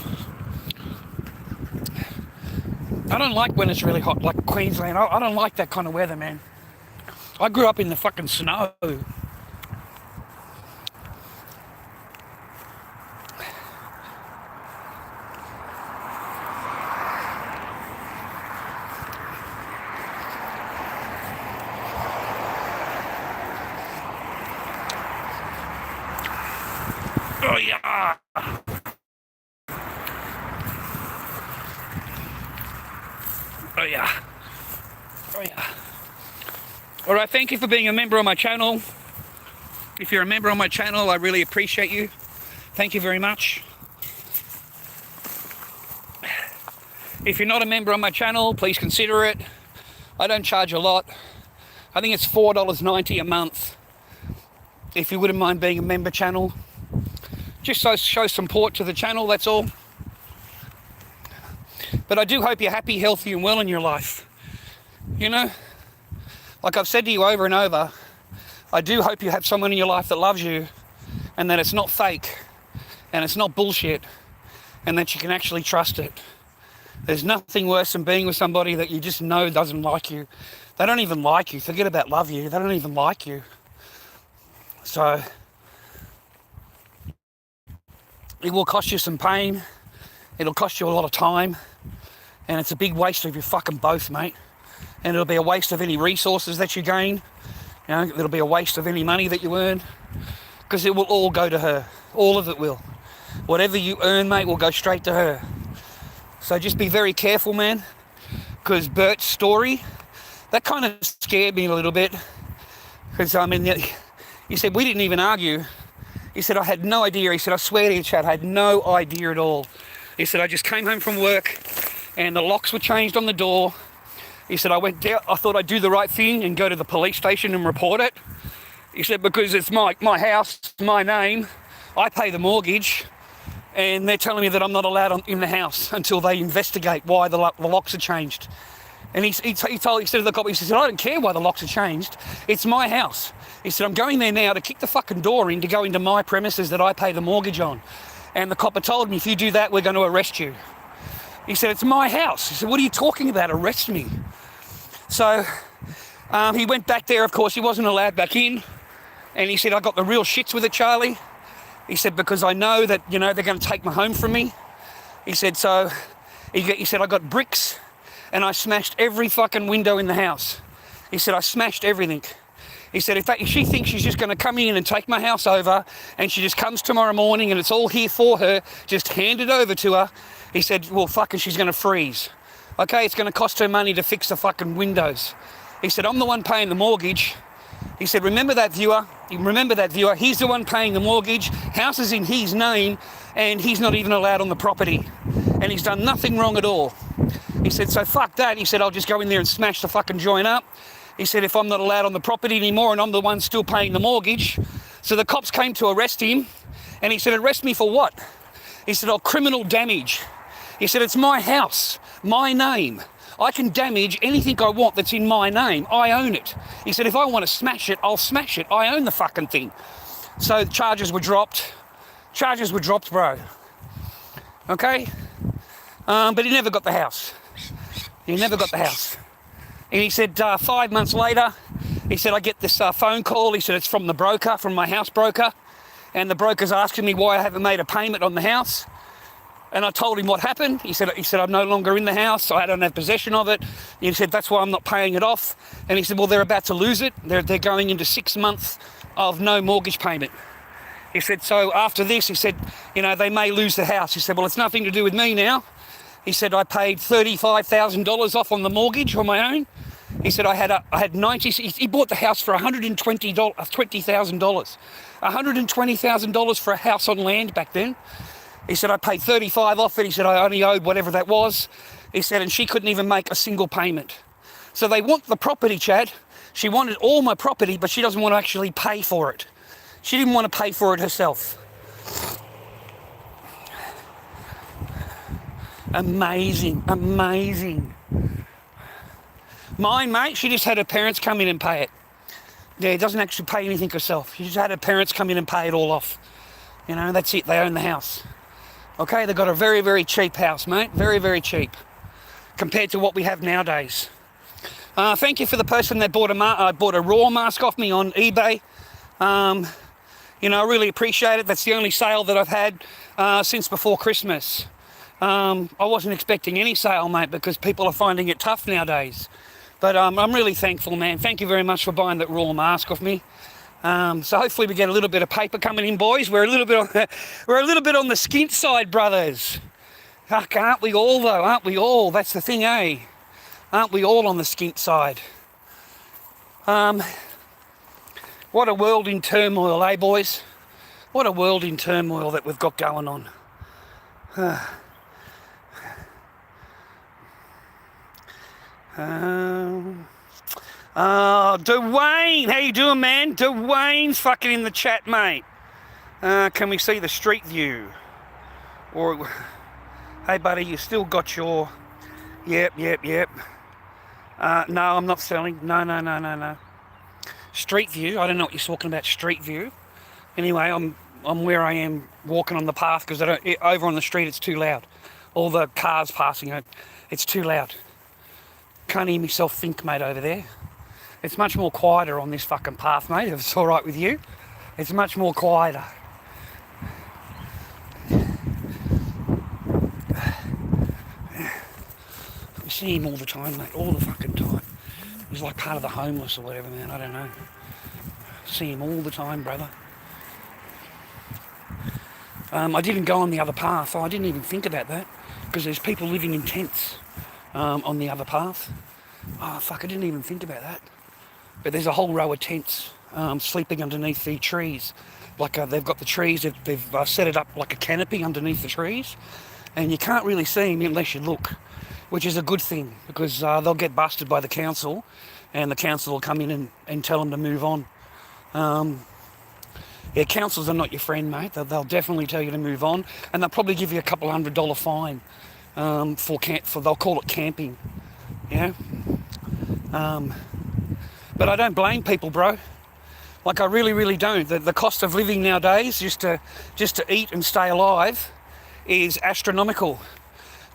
I don't like when it's really hot, like Queensland. I don't like that kind of weather, man. I grew up in the fucking snow. Oh yeah. Oh yeah. Oh yeah. All right, thank you for being a member of my channel. If you're a member of my channel, I really appreciate you. Thank you very much. If you're not a member of my channel, please consider it. I don't charge a lot. I think it's $4.90 a month. If you wouldn't mind being a member channel. Just so show support to the channel, that's all. But I do hope you're happy, healthy and well in your life. You know, like I've said to you over and over, I do hope you have someone in your life that loves you and that it's not fake and it's not bullshit and that you can actually trust it. There's nothing worse than being with somebody that you just know doesn't like you. They don't even like you. Forget about love you. They don't even like you. So it will cost you some pain. It'll cost you a lot of time. And it's a big waste of your fucking both, mate. And it'll be a waste of any resources that you gain. You know, it'll be a waste of any money that you earn. Because it will all go to her. All of it will. Whatever you earn, mate, will go straight to her. So just be very careful, man. Because Bert's story, that kind of scared me a little bit. Because, I mean, he said, we didn't even argue. He said, I had no idea. He said, I swear to you, Chad, I had no idea at all. He said, I just came home from work and the locks were changed on the door. He said, I went down, I thought I'd do the right thing and go to the police station and report it. He said, because it's my house, my name, I pay the mortgage, and they're telling me that I'm not allowed in the house until they investigate why the locks are changed. And he said to the cop, he said, I don't care why the locks are changed. It's my house. He said, I'm going there now to kick the fucking door in to go into my premises that I pay the mortgage on. And the copper told me, if you do that, we're going to arrest you. He said, it's my house. He said, what are you talking about? Arrest me. So he went back there. Of course, he wasn't allowed back in. And he said, I got the real shits with it, Charlie. He said, because I know that, you know, they're going to take my home from me. He said, so he said, I got bricks and I smashed every fucking window in the house. He said, I smashed everything. He said, if she thinks she's just going to come in and take my house over and she just comes tomorrow morning and it's all here for her, just hand it over to her. He said, well, fucking, she's going to freeze. Okay, it's going to cost her money to fix the fucking windows. He said, I'm the one paying the mortgage. He said, remember that viewer. He's the one paying the mortgage. House is in his name and he's not even allowed on the property. And he's done nothing wrong at all. He said, so fuck that. He said, I'll just go in there and smash the fucking joint up. He said, if I'm not allowed on the property anymore and I'm the one still paying the mortgage. So the cops came to arrest him and he said, arrest me for what? He said, oh, criminal damage. He said, it's my house, my name. I can damage anything I want that's in my name. I own it. He said, if I want to smash it, I'll smash it. I own the fucking thing. So charges were dropped. Charges were dropped, bro. Okay? But he never got the house. He never got the house. And he said 5 months later, he said, I get this phone call. He said, it's from the broker, from my house broker. And the broker's asking me why I haven't made a payment on the house. And I told him what happened. He said, I'm no longer in the house, so I don't have possession of it. He said, that's why I'm not paying it off. And he said, well, they're about to lose it. They're going into 6 months of no mortgage payment. He said, so after this, he said, you know, they may lose the house. He said, well, it's nothing to do with me now. He said, I paid $35,000 off on the mortgage on my own. He said, I had 90, he bought the house for $20,000. $120,000 for a house on land back then. He said, I paid 35 off it. He said, I only owed whatever that was. He said, and she couldn't even make a single payment. So they want the property, Chad. She wanted all my property, but she doesn't want to actually pay for it. She didn't want to pay for it herself. Amazing, amazing. Mine, mate, she just had her parents come in and pay it. Yeah, doesn't actually pay anything herself. She just had her parents come in and pay it all off. You know, that's it. They own the house. Okay, they got a very, very cheap house, mate. Very, very cheap. compared to what we have nowadays. Thank you for the person that bought a raw mask off me on eBay. You know, I really appreciate it. That's the only sale that I've had since before Christmas. I wasn't expecting any sale, mate, because people are finding it tough nowadays. But I'm really thankful, man. Thank you very much for buying that raw mask off me. So hopefully we get a little bit of paper coming in, boys. We're a little bit on the skint side, brothers. Fuck, aren't we all, though? Aren't we all? That's the thing, eh? Aren't we all on the skint side? What a world in turmoil, eh, boys? What a world in turmoil that we've got going on. Dwayne, how you doing, man? Dwayne's fucking in the chat, mate. Can we see the street view? Or, hey, buddy, you still got your... Yep. No, I'm not selling. No. Street view. I don't know what you're talking about. Street view. Anyway, I'm where I am walking on the path because over on the street it's too loud. All the cars passing, it's too loud. Can't hear myself think, mate, over there. It's much more quieter on this fucking path, mate, if it's all right with you. It's much more quieter. You see him all the time, mate, all the fucking time. He's like part of the homeless or whatever, man, I don't know. See him all the time, brother. I didn't go on the other path. I didn't even think about that because there's people living in tents on the other path. Oh, fuck, I didn't even think about that. But there's a whole row of tents sleeping underneath the trees. Like they've got the trees, they've set it up like a canopy underneath the trees. And you can't really see them unless you look, which is a good thing because they'll get busted by the council and the council will come in and tell them to move on. Yeah, councils are not your friend, mate. They'll definitely tell you to move on and they'll probably give you a couple $100 fine for they'll call it camping. Yeah. But I don't blame people, bro. Like I really don't. The cost of living nowadays, just to eat and stay alive, is astronomical.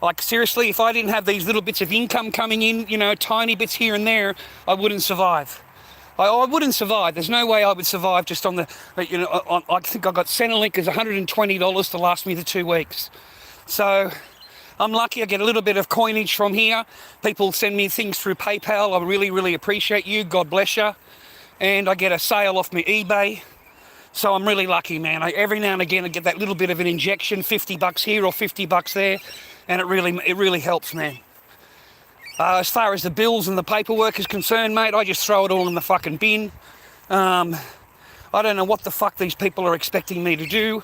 Like seriously, if I didn't have these little bits of income coming in, you know, tiny bits here and there, I wouldn't survive. I wouldn't survive. There's no way I would survive just on the, you know, I think I got Centrelink is $120 to last me the 2 weeks. So I'm lucky I get a little bit of coinage from here. People send me things through PayPal. I really appreciate you. God bless you. And I get a sale off my eBay. So I'm really lucky, man. Every now and again I get that little bit of an injection, $50 here or $50 there. And it really helps, man. As far as the bills and the paperwork is concerned, mate, I just throw it all in the fucking bin. I don't know what the fuck these people are expecting me to do.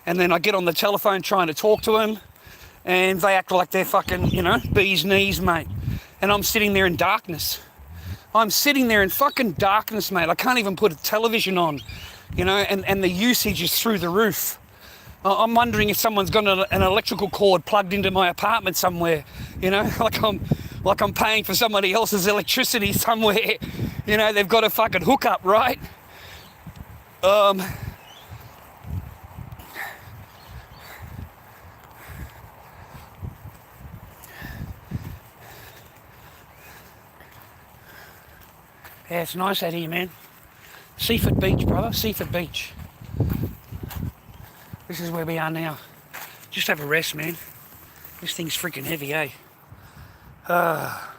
And then I get on the telephone trying to talk to them. And they act like they're fucking, you know, bee's knees, mate. And I'm sitting there in darkness. I'm sitting there in fucking darkness, mate. I can't even put a television on, you know, and the usage is through the roof. I'm wondering if someone's got an electrical cord plugged into my apartment somewhere, you know, like I'm paying for somebody else's electricity somewhere. You know, they've got a fucking hookup, right? Yeah, it's nice out here, man. Seaford Beach, brother. Seaford Beach. This is where we are now. Just have a rest, man. This thing's freaking heavy, eh? How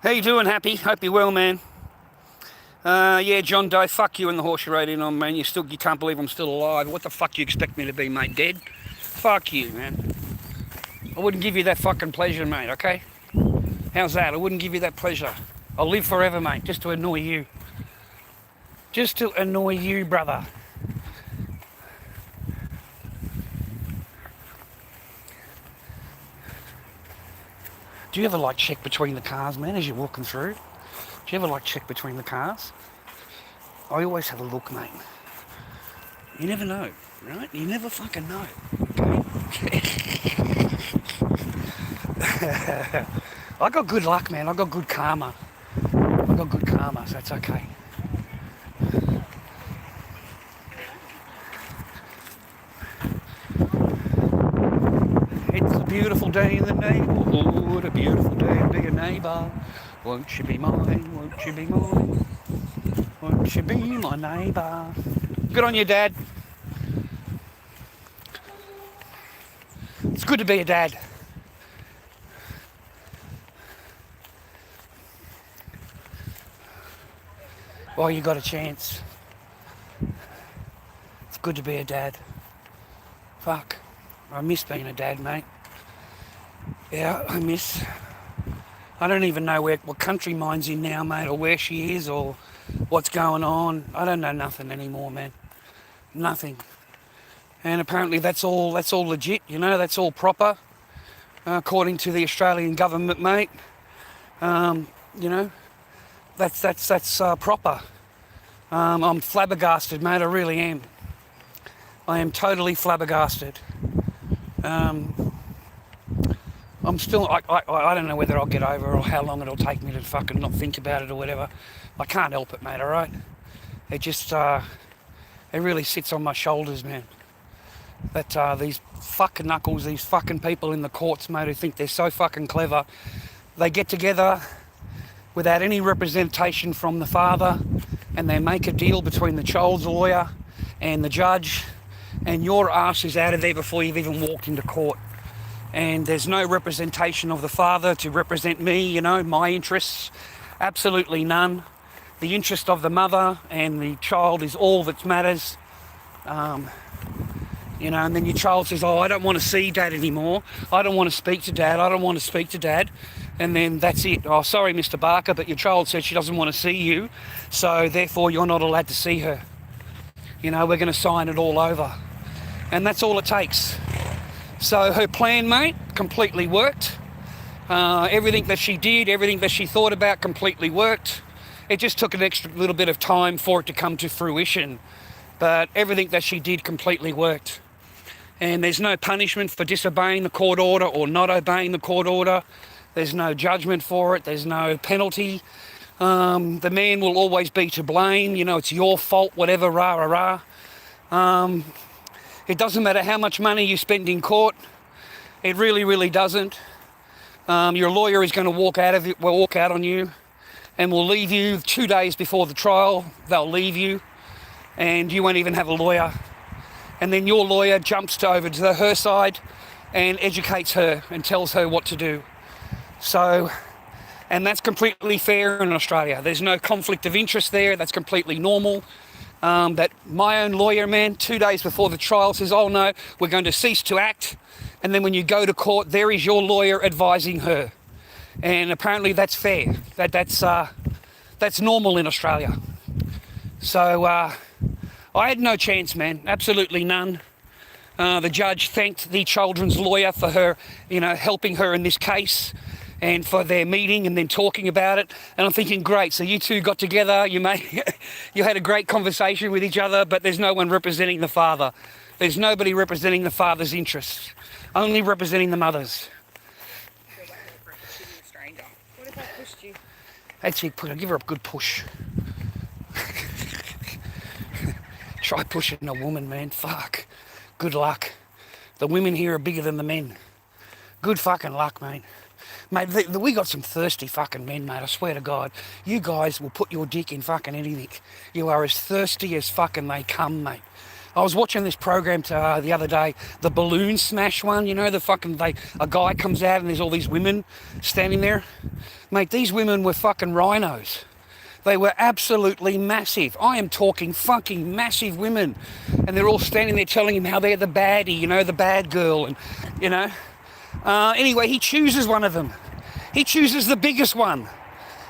you doing, Happy? Hope you're well, man. Yeah, John Doe, fuck you and the horse you rode in on, man. You can't believe I'm still alive. What the fuck you expect me to be, mate? Dead? Fuck you, man. I wouldn't give you that fucking pleasure, mate, okay? How's that? I wouldn't give you that pleasure. I'll live forever, mate, just to annoy you. Just to annoy you, brother. Do you ever like check between the cars, man, as you're walking through? Do you ever like check between the cars? I always have a look, mate. You never know, right? You never fucking know, okay? I got good luck, man. I got good karma. I got good karma, so that's okay. It's beautiful day in the neighbourhood, a beautiful day to be a neighbour. Won't you be mine, won't you be mine, won't you be my neighbour? Good on you, Dad. It's good to be a dad. While you got a chance. It's good to be a dad. Fuck. I miss being a dad, mate. Yeah, I don't even know what country mine's in now, mate, or where she is, or what's going on. I don't know nothing anymore, man. Nothing. And apparently that's all legit, you know, that's all proper, according to the Australian government, mate. You know, that's proper. I'm flabbergasted, mate, I really am. I am totally flabbergasted. I'm still, I don't know whether I'll get over it or how long it'll take me to fucking not think about it or whatever. I can't help it, mate, alright? It just, it really sits on my shoulders, man. That these fucking knuckles, these fucking people in the courts, mate, who think they're so fucking clever, they get together without any representation from the father, and they make a deal between the child's lawyer and the judge, and your ass is out of there before you've even walked into court. And there's no representation of the father to represent me, you know, my interests. Absolutely none. The interest of the mother and the child is all that matters. You know, and then your child says, oh, I don't want to see Dad anymore. I don't want to speak to Dad. I don't want to speak to Dad. And then that's it. Oh, sorry, Mr. Barker, but your child said she doesn't want to see you, so therefore you're not allowed to see her. You know, we're going to sign it all over. And that's all it takes. So her plan, mate, completely worked. Everything that she did, everything that she thought about completely worked. It just took an extra little bit of time for it to come to fruition. But everything that she did completely worked. And there's no punishment for disobeying the court order or not obeying the court order. There's no judgment for it. There's no penalty. The man will always be to blame. You know, it's your fault, whatever, rah, rah, rah. It doesn't matter how much money you spend in court. It really, really doesn't. Your lawyer is going to walk out on you and will leave you 2 days before the trial. They'll leave you and you won't even have a lawyer. And then your lawyer jumps over to her side and educates her and tells her what to do. So, and that's completely fair in Australia. There's no conflict of interest there. That's completely normal. That my own lawyer, man, 2 days before the trial says, oh no, we're going to cease to act. And then when you go to court, there is your lawyer advising her. And apparently that's fair. That's normal in Australia. So I had no chance, man, absolutely none. The judge thanked the children's lawyer for her, you know, helping her in this case and for their meeting and then talking about it. And I'm thinking, great, so you two got together, you had a great conversation with each other, but there's no one representing the father. There's nobody representing the father's interests, only representing the mother's. What if I pushed you? That's it, give her a good push. Try pushing a woman, man, fuck. Good luck. The women here are bigger than the men. Good fucking luck, mate. Mate, we got some thirsty fucking men, mate, I swear to God. You guys will put your dick in fucking anything. You are as thirsty as fucking they come, mate. I was watching this program the other day, the balloon smash one, you know, a guy comes out and there's all these women standing there. Mate, these women were fucking rhinos. They were absolutely massive. I am talking fucking massive women. And they're all standing there telling him how they're the baddie, you know, the bad girl, and, you know. Anyway, he chooses one of them. He chooses the biggest one.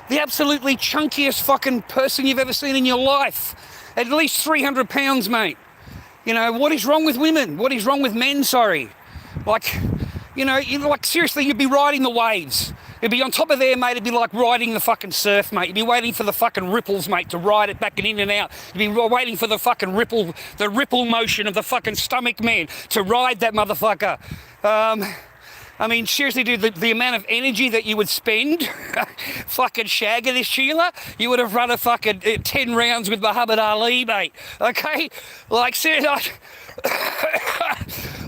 The absolutely chunkiest fucking person you've ever seen in your life. At least 300 pounds, mate. You know, what is wrong with women? What is wrong with men, sorry? Like, you know, seriously, you'd be riding the waves. It'd be on top of there, mate. It'd be like riding the fucking surf, mate. You'd be waiting for the fucking ripples, mate, to ride it back and in and out. You'd be waiting for the fucking the ripple motion of the fucking stomach, man, to ride that motherfucker. I mean, seriously, dude, the amount of energy that you would spend fucking shagging this Sheila, you would have run a fucking 10 rounds with Muhammad Ali, mate. Okay? Like, seriously,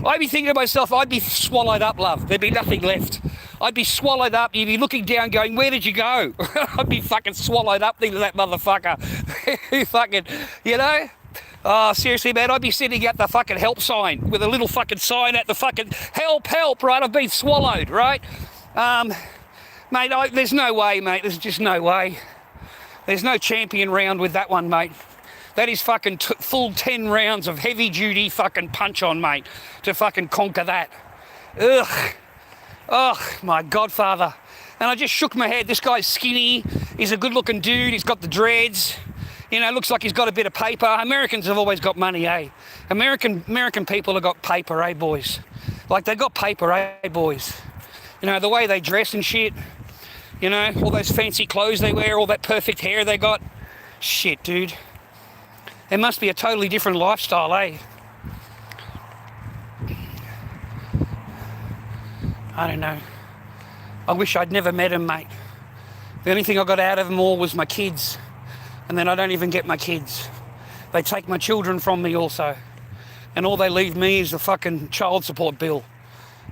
I'd be thinking to myself, I'd be swallowed up, love. There'd be nothing left. I'd be swallowed up. You'd be looking down going, where did you go? I'd be fucking swallowed up thinking of that motherfucker. Who fucking, you know? Oh, seriously, man, I'd be sitting at the fucking help sign with a little fucking sign at the fucking help, help, right? I've been swallowed, right? Mate, there's no way, mate. There's just no way. There's no champion round with that one, mate. That is fucking full 10 rounds of heavy-duty fucking punch-on, mate, to fucking conquer that. Ugh. Oh, my godfather. And I just shook my head. This guy's skinny. He's a good-looking dude. He's got the dreads. You know, looks like he's got a bit of paper. Americans have always got money, eh? American people have got paper, eh, boys? Like, they got paper, eh, boys? You know, the way they dress and shit. You know, all those fancy clothes they wear, all that perfect hair they got. Shit, dude. It must be a totally different lifestyle, eh? I don't know. I wish I'd never met him, mate. The only thing I got out of them all was my kids. And then I don't even get my kids. They take my children from me also. And all they leave me is the fucking child support bill.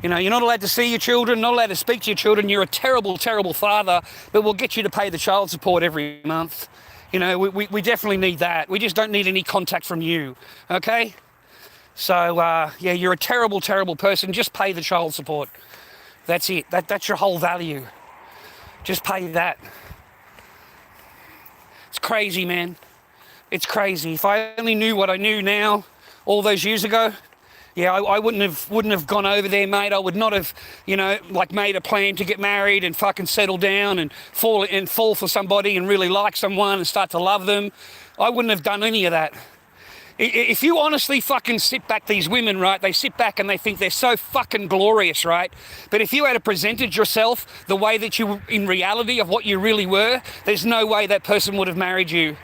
You know, you're not allowed to see your children, not allowed to speak to your children. You're a terrible, terrible father, but we'll get you to pay the child support every month. You know, we definitely need that. We just don't need any contact from you, okay? So, yeah, you're a terrible, terrible person. Just pay the child support. That's it. That's your whole value. Just pay that. It's crazy, man. It's crazy. If I only knew what I knew now, all those years ago, yeah, I wouldn't have gone over there, mate. I would not have, you know, like made a plan to get married and fucking settle down and fall for somebody and really like someone and start to love them. I wouldn't have done any of that. If you honestly fucking sit back, these women, right, they sit back and they think they're so fucking glorious, right? But if you had presented yourself the way that you, in reality of what you really were, there's no way that person would have married you.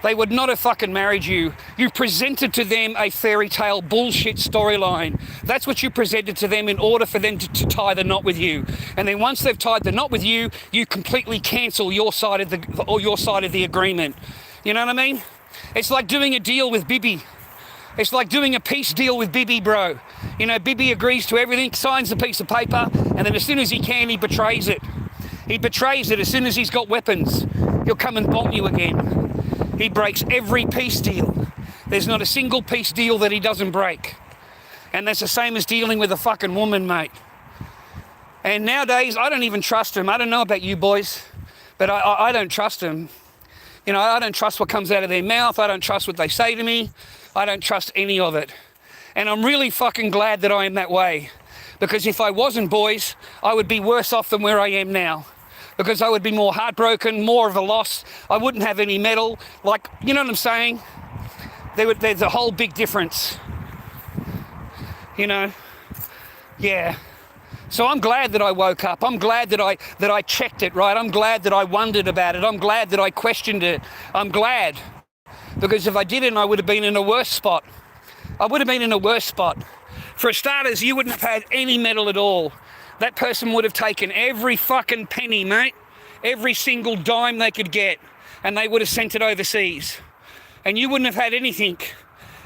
They would not have fucking married you. You presented to them a fairy tale bullshit storyline. That's what you presented to them in order for them to tie the knot with you. And then once they've tied the knot with you, you completely cancel your side of the agreement. You know what I mean? It's like doing a deal with Bibi. It's like doing a peace deal with Bibi, bro. You know, Bibi agrees to everything, signs a piece of paper, and then as soon as he can, he betrays it. He betrays it as soon as he's got weapons. He'll come and bomb you again. He breaks every peace deal. There's not a single peace deal that he doesn't break. And that's the same as dealing with a fucking woman, mate. And nowadays, I don't even trust him. I don't know about you boys, but I don't trust him. You know, I don't trust what comes out of their mouth. I don't trust what they say to me. I don't trust any of it. And I'm really fucking glad that I am that way. Because if I wasn't, boys, I would be worse off than where I am now. Because I would be more heartbroken, more of a loss. I wouldn't have any metal. Like, you know what I'm saying? There's a whole big difference. You know? Yeah. So I'm glad that I woke up. I'm glad that I checked it, right? I'm glad that I wondered about it. I'm glad that I questioned it. I'm glad. Because if I didn't, I would have been in a worse spot. I would have been in a worse spot. For starters, you wouldn't have had any metal at all. That person would have taken every fucking penny, mate. Every single dime they could get. And they would have sent it overseas. And you wouldn't have had anything.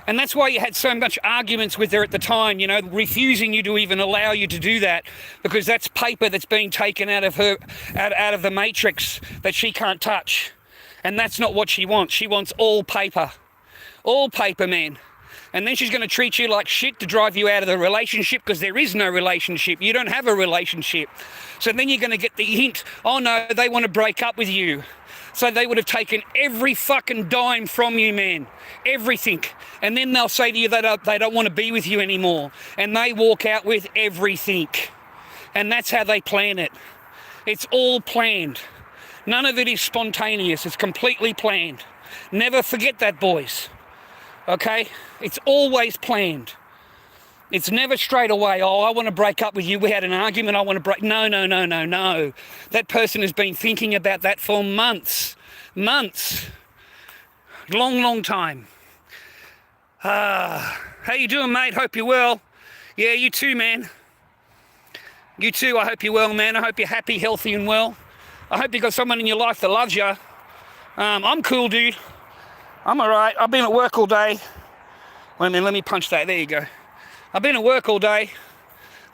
And that's why you had so much arguments with her at the time, you know, refusing you to even allow you to do that, because that's paper that's being taken out of her, out of the matrix that she can't touch. And that's not what she wants. She wants all paper. All paper, man. And then she's going to treat you like shit to drive you out of the relationship, because there is no relationship. You don't have a relationship. So then you're going to get the hint, oh no, they want to break up with you. So they would have taken every fucking dime from you, man. Everything. And then they'll say to you that they don't want to be with you anymore. And they walk out with everything. And that's how they plan it. It's all planned. None of it is spontaneous. It's completely planned. Never forget that, boys. Okay? It's always planned. It's never straight away, oh, I want to break up with you. We had an argument, I want to break. No, no, no, no, no. That person has been thinking about that for months. Months. Long, long time. How you doing, mate? Hope you're well. Yeah, you too, man. You too, I hope you're well, man. I hope you're happy, healthy and well. I hope you've got someone in your life that loves you. I'm cool, dude. I'm all right. I've been at work all day. Wait a minute, let me punch that. There you go. I've been at work all day.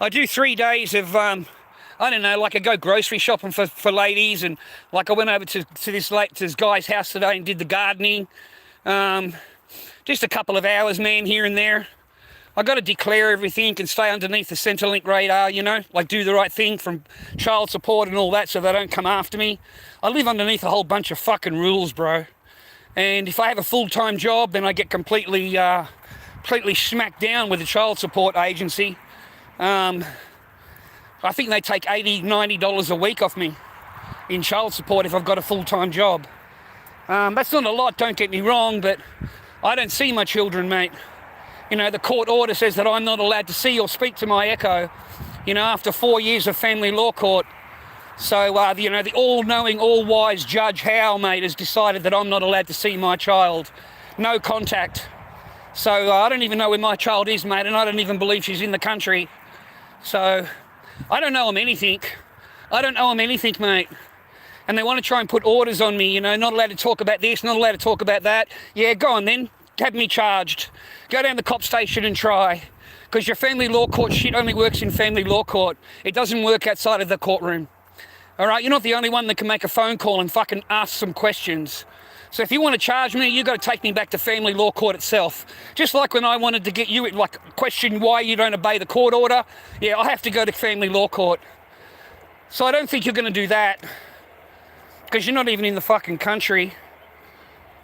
I do 3 days of, I don't know, like I go grocery shopping for ladies, and like I went over to this guy's house today and did the gardening. Just a couple of hours, man, here and there. I got to declare everything and stay underneath the Centrelink radar, you know, like do the right thing from child support and all that so they don't come after me. I live underneath a whole bunch of fucking rules, bro. And if I have a full-time job, then I get completely smacked down with the child support agency. I think they take $80, $90 a week off me in child support if I've got a full-time job. That's not a lot, don't get me wrong, but I don't see my children, mate. You know, the court order says that I'm not allowed to see or speak to my echo, you know, after 4 years of family law court. So, you know, the all-knowing, all-wise Judge Howe, mate, has decided that I'm not allowed to see my child. No contact. So I don't even know where my child is, mate, and I don't even believe she's in the country. So I don't know them anything. I don't owe them anything, mate. And they want to try and put orders on me, you know, not allowed to talk about this, not allowed to talk about that. Yeah, go on then. Have me charged. Go down the cop station and try. Because your family law court shit only works in family law court. It doesn't work outside of the courtroom. All right, you're not the only one that can make a phone call and fucking ask some questions. So if you want to charge me, you've got to take me back to family law court itself. Just like when I wanted to get you, like, question why you don't obey the court order. Yeah, I have to go to family law court. So I don't think you're going to do that. Because you're not even in the fucking country.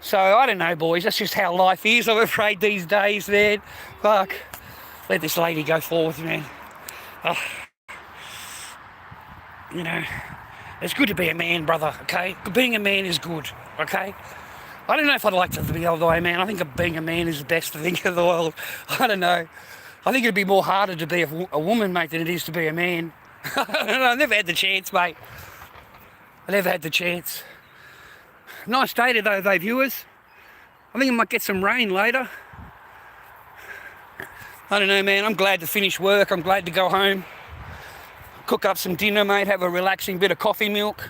So, I don't know, boys. That's just how life is, I'm afraid, these days, man. Fuck. Let this lady go forward, man. Oh. You know, it's good to be a man, brother, okay? Being a man is good, okay? I don't know if I'd like to be the other way, man. I think being a man is the best thing in the world. I don't know. I think it'd be more harder to be a woman, mate, than it is to be a man. I don't know. I've never had the chance, mate. I never had the chance. Nice day today, though, viewers. I think I might get some rain later. I don't know, man. I'm glad to finish work. I'm glad to go home. Cook up some dinner, mate. Have a relaxing bit of coffee milk.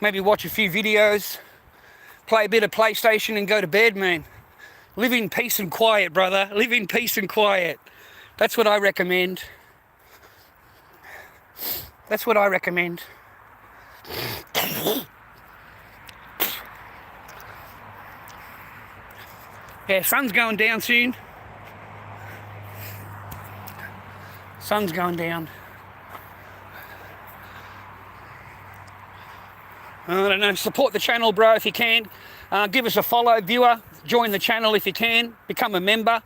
Maybe watch a few videos. Play a bit of PlayStation and go to bed, man. Live in peace and quiet, brother. Live in peace and quiet. That's what I recommend. That's what I recommend. Yeah, sun's going down soon. Sun's going down. I don't know, support the channel, bro, if you can. Give us a follow, viewer. Join the channel if you can. Become a member.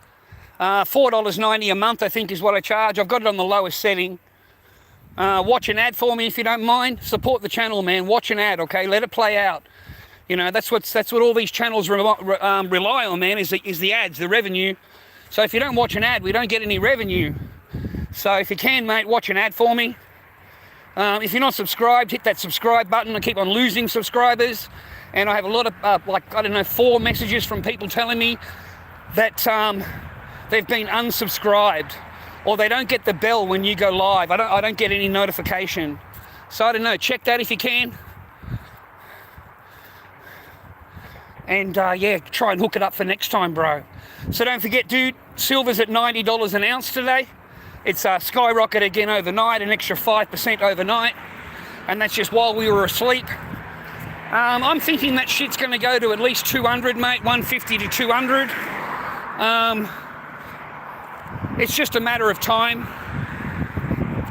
$4.90 a month, I think, is what I charge. I've got it on the lowest setting. Watch an ad for me if you don't mind. Support the channel, man. Watch an ad, okay? Let it play out. You know, that's what all these channels rely on, man, is the ads, the revenue. So if you don't watch an ad, we don't get any revenue. So if you can, mate, watch an ad for me. If you're not subscribed, hit that subscribe button. I keep on losing subscribers. And I have a lot of, like, I don't know, 4 messages from people telling me that they've been unsubscribed. Or they don't get the bell when you go live. I don't get any notification. So I don't know, check that if you can. And yeah, try and hook it up for next time, bro. So don't forget, dude, silver's at $90 an ounce today. It's skyrocketed again overnight, an extra 5% overnight. And that's just while we were asleep. I'm thinking that shit's going to go to at least 200, mate, 150 to 200. It's just a matter of time.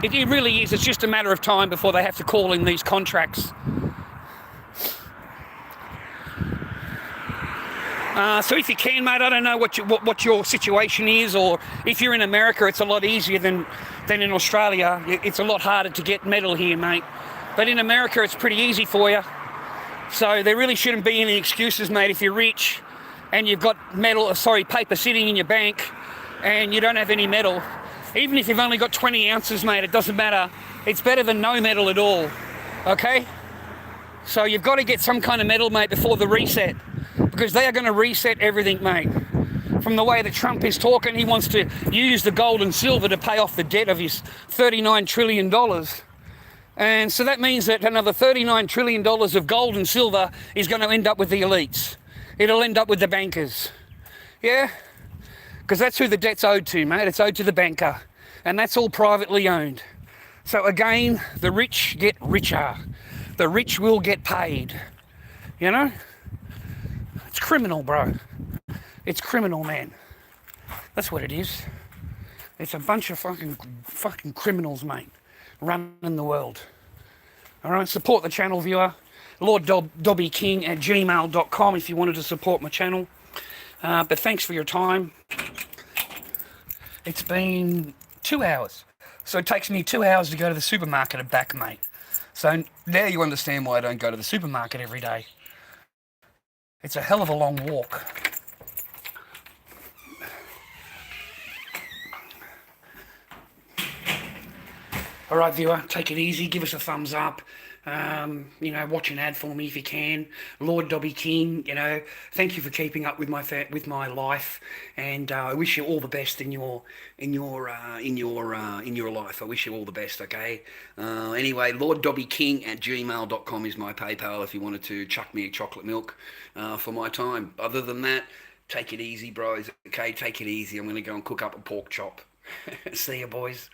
It really is. It's just a matter of time before they have to call in these contracts. So if you can, mate, I don't know what your situation is, or if you're in America, it's a lot easier than in Australia. It's a lot harder to get metal here, mate. But in America, it's pretty easy for you. So there really shouldn't be any excuses, mate, if you're rich and you've got paper sitting in your bank and you don't have any metal. Even if you've only got 20 ounces, mate, it doesn't matter. It's better than no metal at all, okay? So you've got to get some kind of metal, mate, before the reset, because they are going to reset everything, mate. From the way that Trump is talking, he wants to use the gold and silver to pay off the debt of his $39 trillion. And so that means that another $39 trillion of gold and silver is going to end up with the elites. It'll end up with the bankers. Yeah? Because that's who the debt's owed to, mate. It's owed to the banker. And that's all privately owned. So again, the rich get richer. The rich will get paid. You know? It's criminal, bro. It's criminal, man. That's what it is. It's a bunch of fucking criminals, mate, running the world. All right, support the channel, viewer. lorddobbyking@gmail.com if you wanted to support my channel. But thanks for your time. It's been 2 hours. So it takes me 2 hours to go to the supermarket and back, mate. So now you understand why I don't go to the supermarket every day. It's a hell of a long walk. All right, viewer, take it easy. Give us a thumbs up. You know, watch an ad for me if you can. Lord Dobby King. You know, thank you for keeping up with my life, and I wish you all the best in your life. I wish you all the best. Okay. Anyway, lorddobbyking@gmail.com is my PayPal if you wanted to chuck me a chocolate milk for my time. Other than that, take it easy, bros. Okay, take it easy. I'm gonna go and cook up a pork chop. See you, boys.